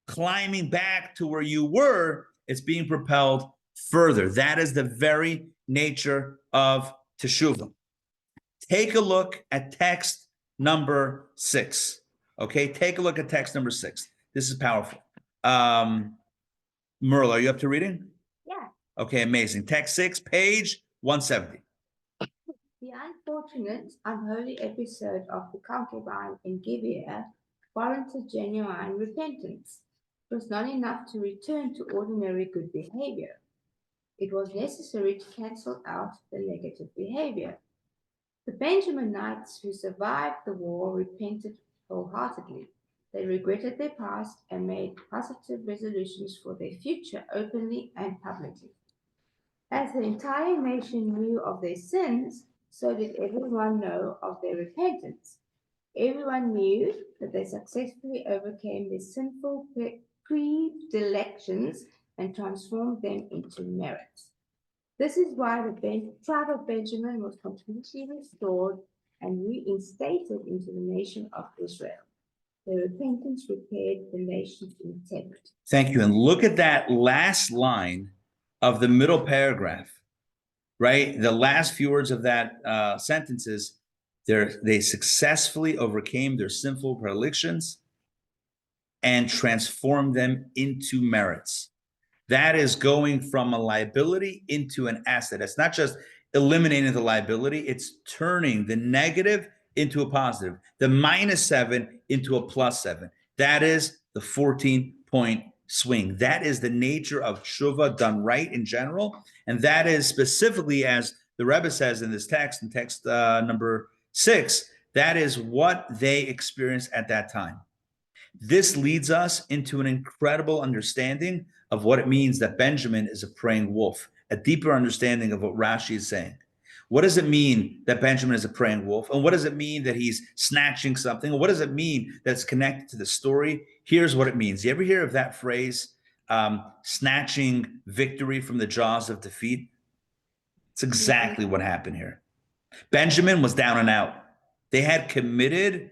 climbing back to where you were, it's being propelled further. That is the very nature of teshuvah. Take a look at text number 6. Okay, take a look at text number 6. This is powerful. Merle, are you up to reading? Yeah. Okay, amazing. Text 6, page 170. The unfortunate, unholy episode of the concubine in Gibeah warranted genuine repentance. It was not enough to return to ordinary good behavior. It was necessary to cancel out the negative behavior. The Benjaminites who survived the war repented wholeheartedly. They regretted their past and made positive resolutions for their future openly and publicly. As the entire nation knew of their sins, so did everyone know of their repentance. Everyone knew that they successfully overcame their sinful predilections and transformed them into merits. This is why the tribe of Benjamin was completely restored and reinstated into the nation of Israel. Their repentance repaired the nation's integrity. Thank you. And look at that last line of the middle paragraph, right? The last few words of that sentences, they successfully overcame their sinful predilections and transformed them into merits. That is going from a liability into an asset. It's not just eliminating the liability, it's turning the negative into a positive, the -7 into a +7. That is the 14-point swing. That is the nature of tshuva done right in general. And that is specifically, as the Rebbe says in this text, in text number 6, that is what they experienced at that time. This leads us into an incredible understanding of what it means that Benjamin is a praying wolf, a deeper understanding of what Rashi is saying. What does it mean that Benjamin is a praying wolf? And what does it mean that he's snatching something? And what does it mean that's connected to the story? Here's what it means. You ever hear of that phrase, snatching victory from the jaws of defeat? It's exactly what happened here. Benjamin was down and out. They had committed.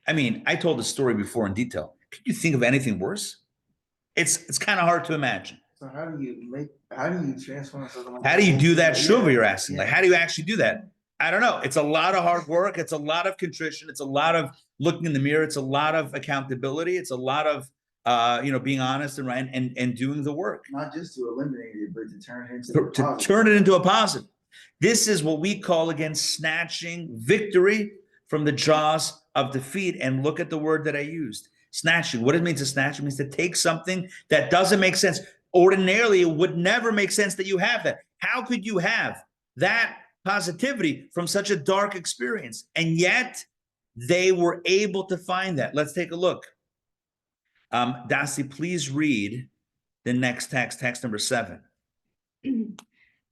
I mean, I told the story before in detail. Could you think of anything worse? It's kind of hard to imagine. So how do you transform something like How do you do that tshuva, Yeah, you're asking? yeah. Like, how do you actually do that? I don't know. It's a lot of hard work. It's a lot of contrition. It's a lot of looking in the mirror. It's a lot of accountability. It's a lot of being honest and right and doing the work. Not just to eliminate it, but to turn it into To turn it into a positive. This is what we call, again, snatching victory from the jaws of defeat. And look at the word that I used. Snatching. What it means to snatch? It means to take something that doesn't make sense. Ordinarily, it would never make sense that you have that. How could you have that positivity from such a dark experience? And yet, they were able to find that. Let's take a look. Dasi, please read the next text number 7.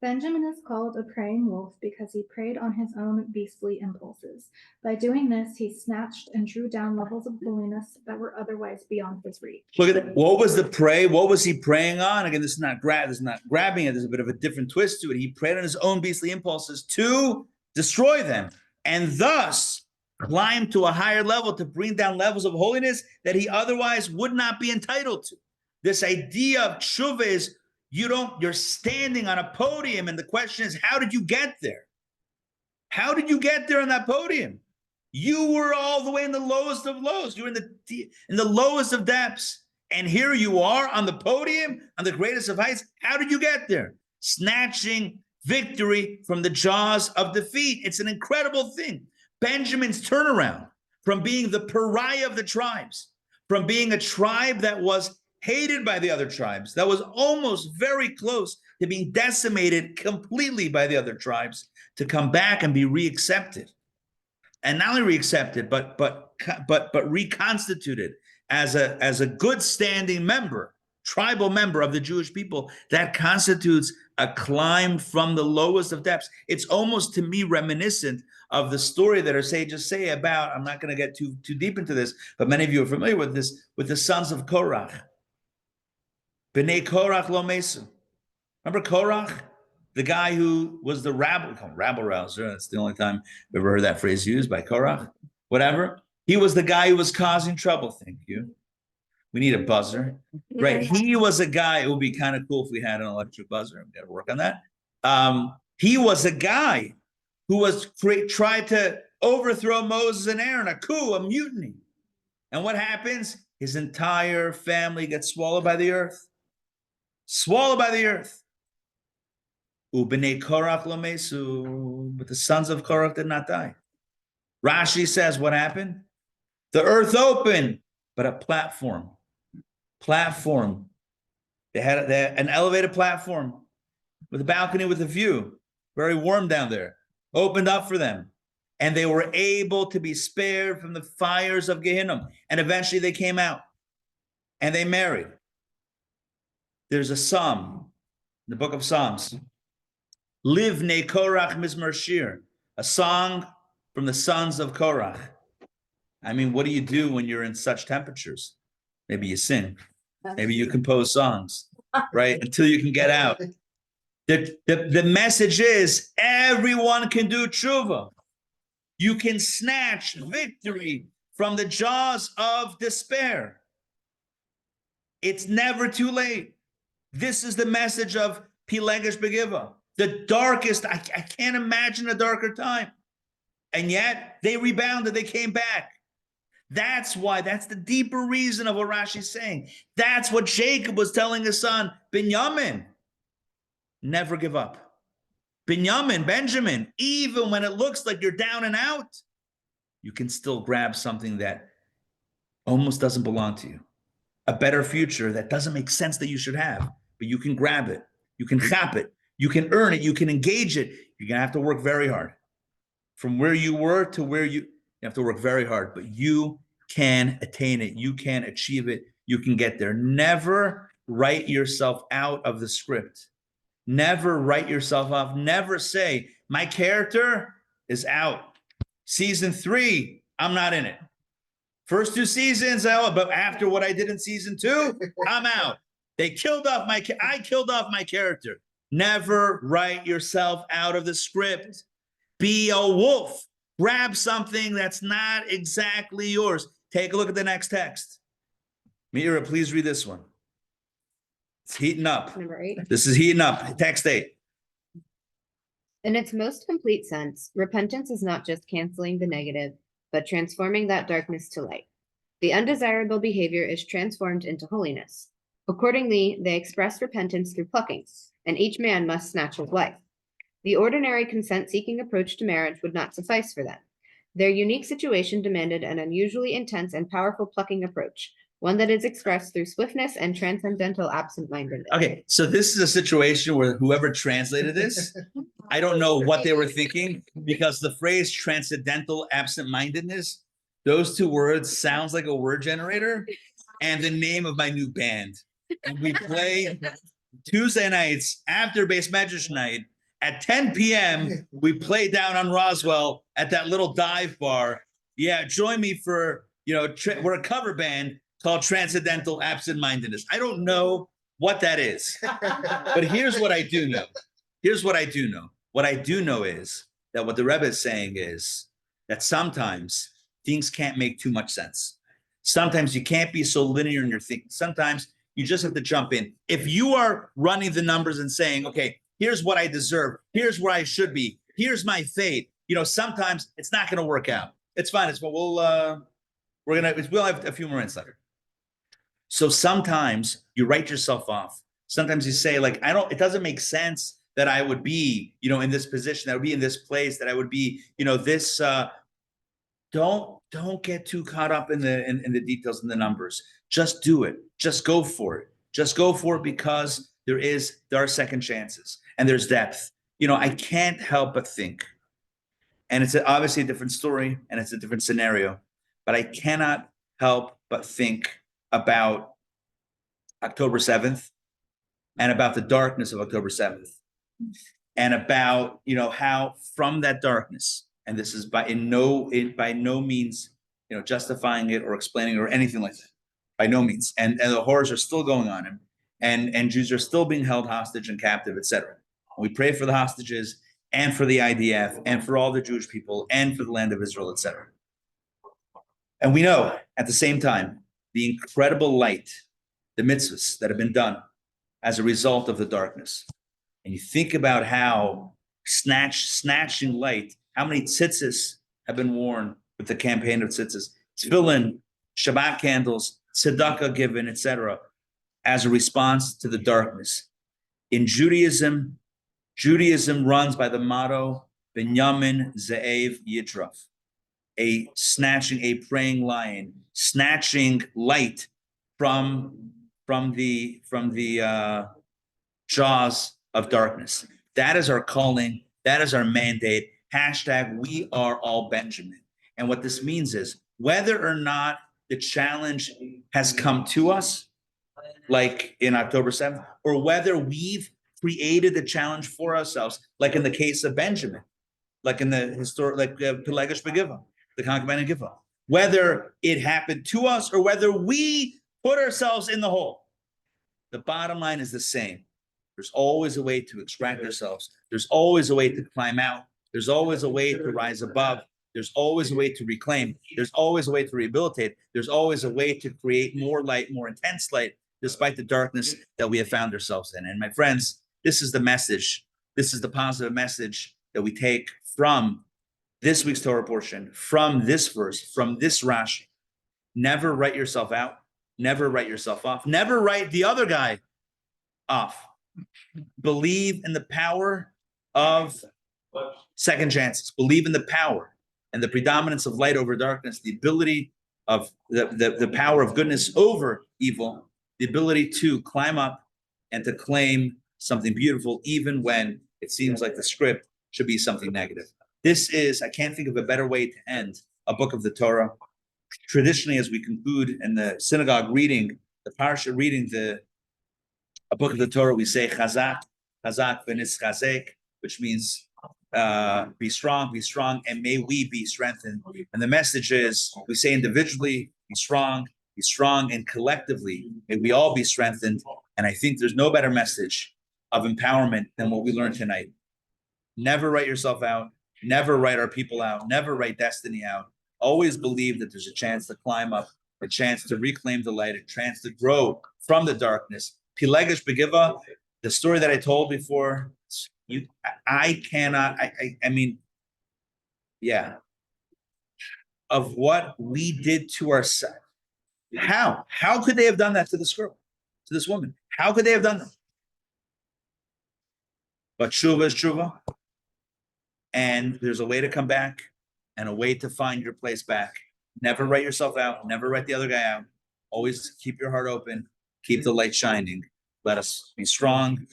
Benjamin is called a praying wolf because he preyed on his own beastly impulses. By doing this, he snatched and drew down levels of holiness that were otherwise beyond his reach. Look at that. What was the prey? What was he preying on? Again, this is not grabbing it. There's a bit of a different twist to it. He preyed on his own beastly impulses to destroy them, and thus climb to a higher level to bring down levels of holiness that he otherwise would not be entitled to. This idea of tshuva is you're standing on a podium, and the question is, how did you get there? How did you get there on that podium? You were all the way in the lowest of lows. You were in the lowest of depths. And here you are on the podium, on the greatest of heights. How did you get there? Snatching victory from the jaws of defeat. It's an incredible thing. Benjamin's turnaround from being the pariah of the tribes, from being a tribe that was hated by the other tribes, that was almost very close to being decimated completely by the other tribes, to come back and be reaccepted. And not only reaccepted, but reconstituted as a good standing member, tribal member of the Jewish people. That constitutes a climb from the lowest of depths. It's almost, to me, reminiscent of the story that our sages say about, I'm not going to get too deep into this, but many of you are familiar with this, with the sons of Korach. B'nai Korach lo mesu. Remember Korach? The guy who was the rabble rouser. That's the only time we've ever heard that phrase used, by Korach. Whatever. He was the guy who was causing trouble. Thank you. We need a buzzer. Right. He was a guy. It would be kind of cool if we had an electric buzzer. We've got to work on that. He was a guy who was tried to overthrow Moses and Aaron, a coup, a mutiny. And what happens? His entire family gets swallowed by the earth. Swallowed by the earth. Ubnei Korach lo mesu, but the sons of Korach did not die. Rashi says what happened? The earth opened, but a platform. They had an elevated platform with a balcony with a view, very warm down there, opened up for them. And they were able to be spared from the fires of Gehinnom. And eventually they came out and they married. There's a psalm, in the book of Psalms, Livnei Korach Mizmor Shir, a song from the sons of Korach. I mean, what do you do when you're in such temperatures? Maybe you sing. Maybe you compose songs, right? Until you can get out. The message is everyone can do tshuva. You can snatch victory from the jaws of despair. It's never too late. This is the message of Pilegesh Begiva. The darkest, I can't imagine a darker time. And yet they rebounded, they came back. That's why, that's the deeper reason of what Rashi's saying. That's what Jacob was telling his son, Binyamin. Never give up. Benjamin, even when it looks like you're down and out, you can still grab something that almost doesn't belong to you. A better future that doesn't make sense that you should have, but you can grab it. You can chop it. You can earn it. You can engage it. You're going to have to work very hard. From where you were to where you have to work very hard, but you can attain it. You can achieve it. You can get there. Never write yourself out of the script. Never write yourself off. Never say, my character is out. Season 3, I'm not in it. First 2 seasons, but after what I did in season 2, I'm out. I killed off my character. Never write yourself out of the script. Be a wolf. Grab something that's not exactly yours. Take a look at the next text. Mira, please read this one. It's heating up. Number 8. This is heating up. Text 8. In its most complete sense, repentance is not just canceling the negative, but transforming that darkness to light. The undesirable behavior is transformed into holiness. Accordingly, they express repentance through plucking, and each man must snatch his wife. The ordinary consent-seeking approach to marriage would not suffice for them. Their unique situation demanded an unusually intense and powerful plucking approach, one that is expressed through swiftness and transcendental absent-mindedness. Okay, so this is a situation where whoever translated this, I don't know what they were thinking, because the phrase transcendental absent-mindedness, those 2 words sounds like a word generator and the name of my new band. And we play Tuesday nights after Beis Medrash night at 10 p.m. We play down on Roswell at that little dive bar. Yeah, join me for, we're a cover band called Transcendental Absent-Mindedness. I don't know what that is, but here's what I do know. What I do know is that what the Rebbe is saying is that sometimes things can't make too much sense. Sometimes you can't be so linear in your thinking. Sometimes you just have to jump in. If you are running the numbers and saying, okay, here's what I deserve, here's where I should be, here's my fate, sometimes it's not going to work out. It's fine. We'll have a few more minutes later. So sometimes you write yourself off. Sometimes you say, it doesn't make sense that I would be, in this position, that I would be in this place, that I would be, this. Don't get too caught up in the details and the numbers. Just do it. Just go for it. Just go for it, because there are second chances and there's depth. I can't help but think, and it's obviously a different story and it's a different scenario, but I cannot help but think about October 7th and about the darkness of October 7th, and about, how from that darkness, and this is by no means, justifying it or explaining it or anything like that, by no means. And the horrors are still going on, and Jews are still being held hostage and captive, etc. We pray for the hostages and for the IDF and for all the Jewish people and for the land of Israel, etc. And we know at the same time the incredible light, the mitzvahs that have been done as a result of the darkness. And you think about how snatching light, how many tzitzis have been worn with the campaign of tzitzis, tefillin, Shabbat candles, tzedakah given, etc., as a response to the darkness. In Judaism runs by the motto, Binyamin Ze'ev Yitraf, a praying lion, snatching light from the jaws of darkness. That is our calling. That is our mandate. # we are all Benjamin. And what this means is, whether or not the challenge has come to us, like in October 7th, or whether we've created the challenge for ourselves, like in the case of Benjamin, like in the Pelegish Begiva, the concubine of Giva, whether it happened to us or whether we put ourselves in the hole, the bottom line is the same. There's always a way to extract ourselves. There's always a way to climb out. There's always a way to rise above. There's always a way to reclaim. There's always a way to rehabilitate. There's always a way to create more light, more intense light, despite the darkness that we have found ourselves in. And my friends, this is the message. This is the positive message that we take from this week's Torah portion, from this verse, from this Rashi. Never write yourself out. Never write yourself off. Never write the other guy off. Believe in the power of second chances. Believe in the power and the predominance of light over darkness, the ability of the power of goodness over evil, the ability to climb up and to claim something beautiful, even when it seems like the script should be something negative. This is, I can't think of a better way to end a book of the Torah. Traditionally, as we conclude in the synagogue reading, the Parshat reading a book of the Torah, we say Chazak v'nischazek, which means be strong, and may we be strengthened. And the message is, we say individually, be strong, and collectively, may we all be strengthened. And I think there's no better message of empowerment than what we learned tonight. Never write yourself out. Never write our people out. Never write destiny out. Always believe that there's a chance to climb up, a chance to reclaim the light, a chance to grow from the darkness. Pelegish Begiva, the story that I told before, of what we did to ourselves. How could they have done that to this girl, to this woman? How could they have done that? But tshuva is tshuva, and there's a way to come back and a way to find your place back. Never write yourself out. Never write the other guy out. Always keep your heart open. Keep the light shining. Let us be strong,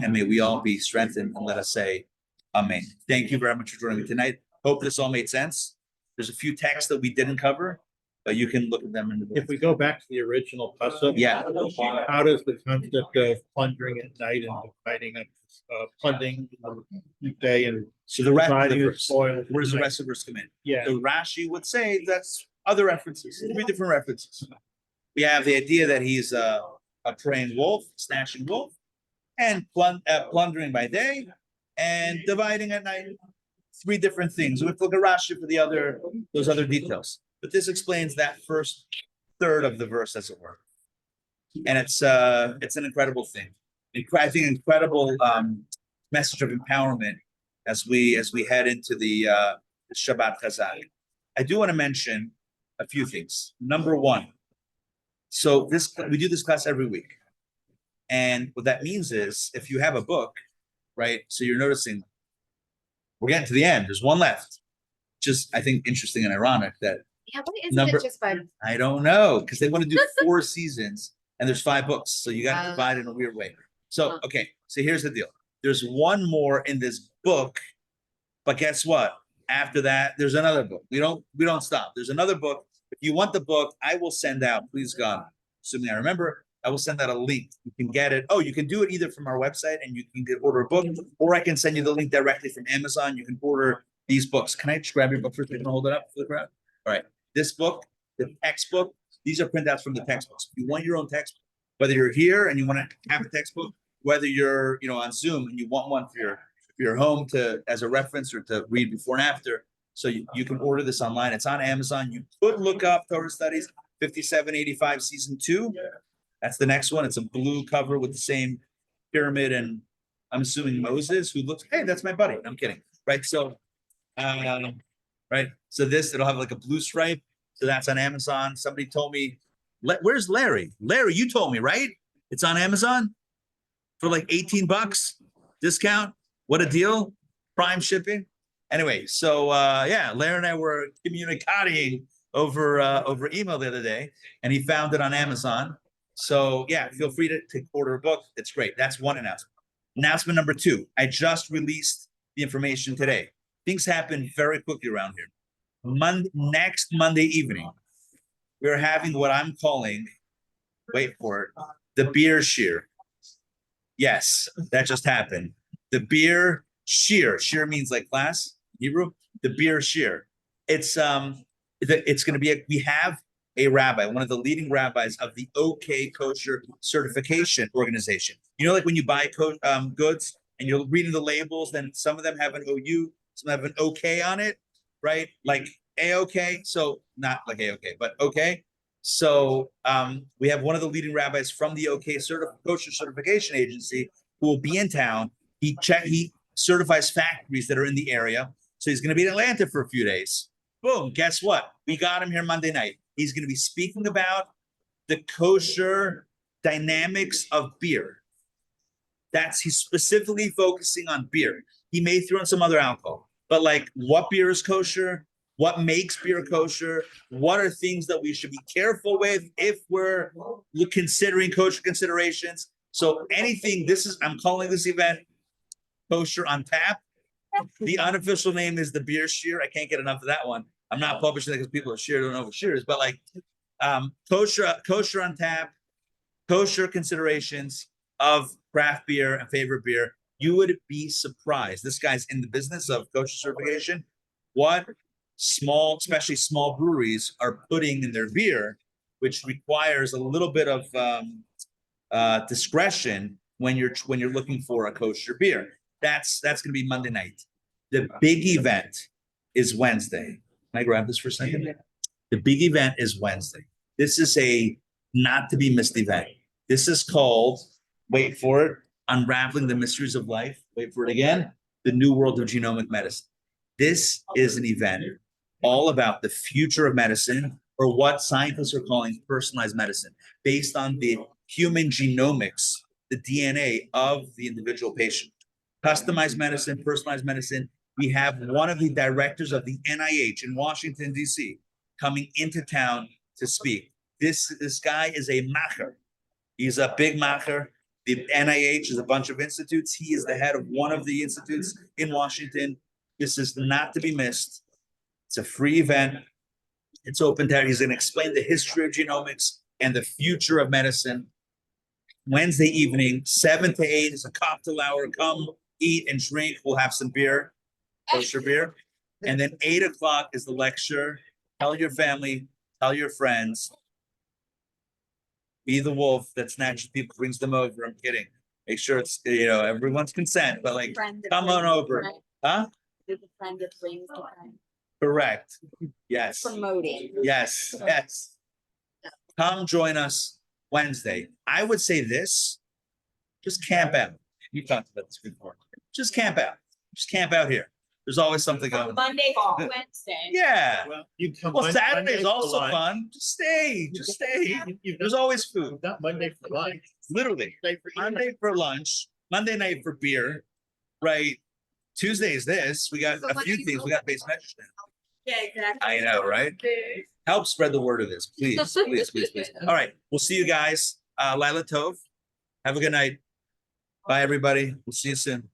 and may we all be strengthened. And let us say, Amen. Thank you very much for joining me tonight. Hope this all made sense. There's a few texts that we didn't cover, but you can look at them in the book. If we go back to the original Pasuk, Yeah. How does the concept of plundering at night and dividing up, plundering the day and So the rest of the dividing the verse, spoil? where does the rest of the verse come in? Yeah, The Rashi would say that's other references, 3 different references. We have the idea that he's a praying wolf, snatching wolf, and plundering by day and dividing at night. 3 different things. We have to look at Rashi for those other details. But this explains that first third of the verse, as it were. And it's an incredible thing. I think incredible message of empowerment as we head into the Shabbat Chazak. I do want to mention a few things. Number one, so we do this class every week. And what that means is, if you have a book, right? So you're noticing we're getting to the end. There's one left. Just, I think, interesting and ironic that Yeah, why isn't it just 5? I don't know, because they want to do 4 seasons and there's 5 books. So you got to Oh. divide it in a weird way. So, okay. So here's the deal. There's one more in this book, but guess what? After that, there's another book. We don't stop. There's another book. If you want the book, I will send out, please God, assuming I remember, I will send out a link. You can get it. Oh, you can do it either from our website and you can order a book, or I can send you the link directly from Amazon. You can order these books. Can I just grab your book for a second and hold it up for the crowd? All right. This book, the textbook, these are printouts from the textbooks. If you want your own textbook, whether you're here and you want to have a textbook, whether you're on Zoom and you want one for your home to as a reference or to read before and after, so you can order this online. It's on Amazon. You could look up Torah Studies 5785 Season 2. That's the next one. It's a blue cover with the same pyramid, and I'm assuming Moses, who looks, hey, that's my buddy. I'm kidding. Right. So, right. So it'll have like a blue stripe. So that's on Amazon. Somebody told me, where's Larry? Larry, you told me, right? It's on Amazon for like $18 discount. What a deal. Prime shipping. Anyway, so yeah, Larry and I were communicating over email the other day, and he found it on Amazon. So yeah, feel free to order a book. It's great. That's one announcement. Announcement number 2. I just released the information today. Things happen very quickly around here. Next Monday evening, we're having what I'm calling, wait for it, the beer shear. Yes, that just happened. The beer shear. Shear means like class, Hebrew. The beer shear. It's going to be we have a rabbi, one of the leading rabbis of the OK Kosher Certification Organization. You know, like when you buy goods and you're reading the labels, then some of them have an OU, some have an OK on it, right? Like A-OK. So not like A-OK, but OK. So we have one of the leading rabbis from the OK Kosher Certification Agency who will be in town. He certifies factories that are in the area. So he's going to be in Atlanta for a few days. Boom, guess what? We got him here Monday night. He's going to be speaking about the kosher dynamics of beer. He's specifically focusing on beer. He may throw in some other alcohol, but like what beer is kosher, what makes beer kosher, what are things that we should be careful with if we're considering kosher considerations. So anything, I'm calling this event Kosher on Tap. The unofficial name is the beer shear. I can't get enough of that one. I'm not publishing it because people are sheer, don't know what shear is, but like kosher on tap, kosher considerations of craft beer and favorite beer. You would be surprised. This guy's in the business of kosher certification. What especially small breweries are putting in their beer, which requires a little bit of discretion when you're looking for a kosher beer. That's going to be Monday night. The big event is Wednesday. Can I grab this for a second? The big event is Wednesday. This is a not to be missed event. This is called, wait for it, Unraveling the Mysteries of Life. Wait for it again. The New World of Genomic Medicine. This is an event all about the future of medicine, or what scientists are calling personalized medicine, based on the human genomics, the DNA of the individual patient. Customized medicine, personalized medicine. We have one of the directors of the NIH in Washington, D.C. coming into town to speak. This guy is a macher. He's a big macher. The NIH is a bunch of institutes. He is the head of one of the institutes in Washington. This is not to be missed. It's a free event. It's open to everyone. He's going to explain the history of genomics and the future of medicine. Wednesday evening, 7 to 8 is a cocktail hour. Come eat and drink. We'll have some beer, kosher beer. And then 8 o'clock is the lecture. Tell your family, tell your friends. Be the wolf that snatches people, brings them over. I'm kidding. Make sure it's, everyone's consent, but like, come on over. Huh? There's a friend that brings a friend. Correct. Yes. Promoting. Yes. Yes. Come join us Wednesday. I would say this, just camp out. You talked about this before. Just camp out. Just camp out here. There's always something going on. Monday to Wednesday. Yeah. Well, Saturday is also fun. Just stay. Just stay. There's always food. Not Monday for lunch. Literally. Monday for lunch. Monday night for beer. right? Tuesday is this. We got So a what few do you things. We got base measures now. Yeah, exactly. I know, right? Help spread the word of this, please, please, please, please. All right, we'll see you guys. Lila Tov. Have a good night. Bye, everybody. We'll see you soon.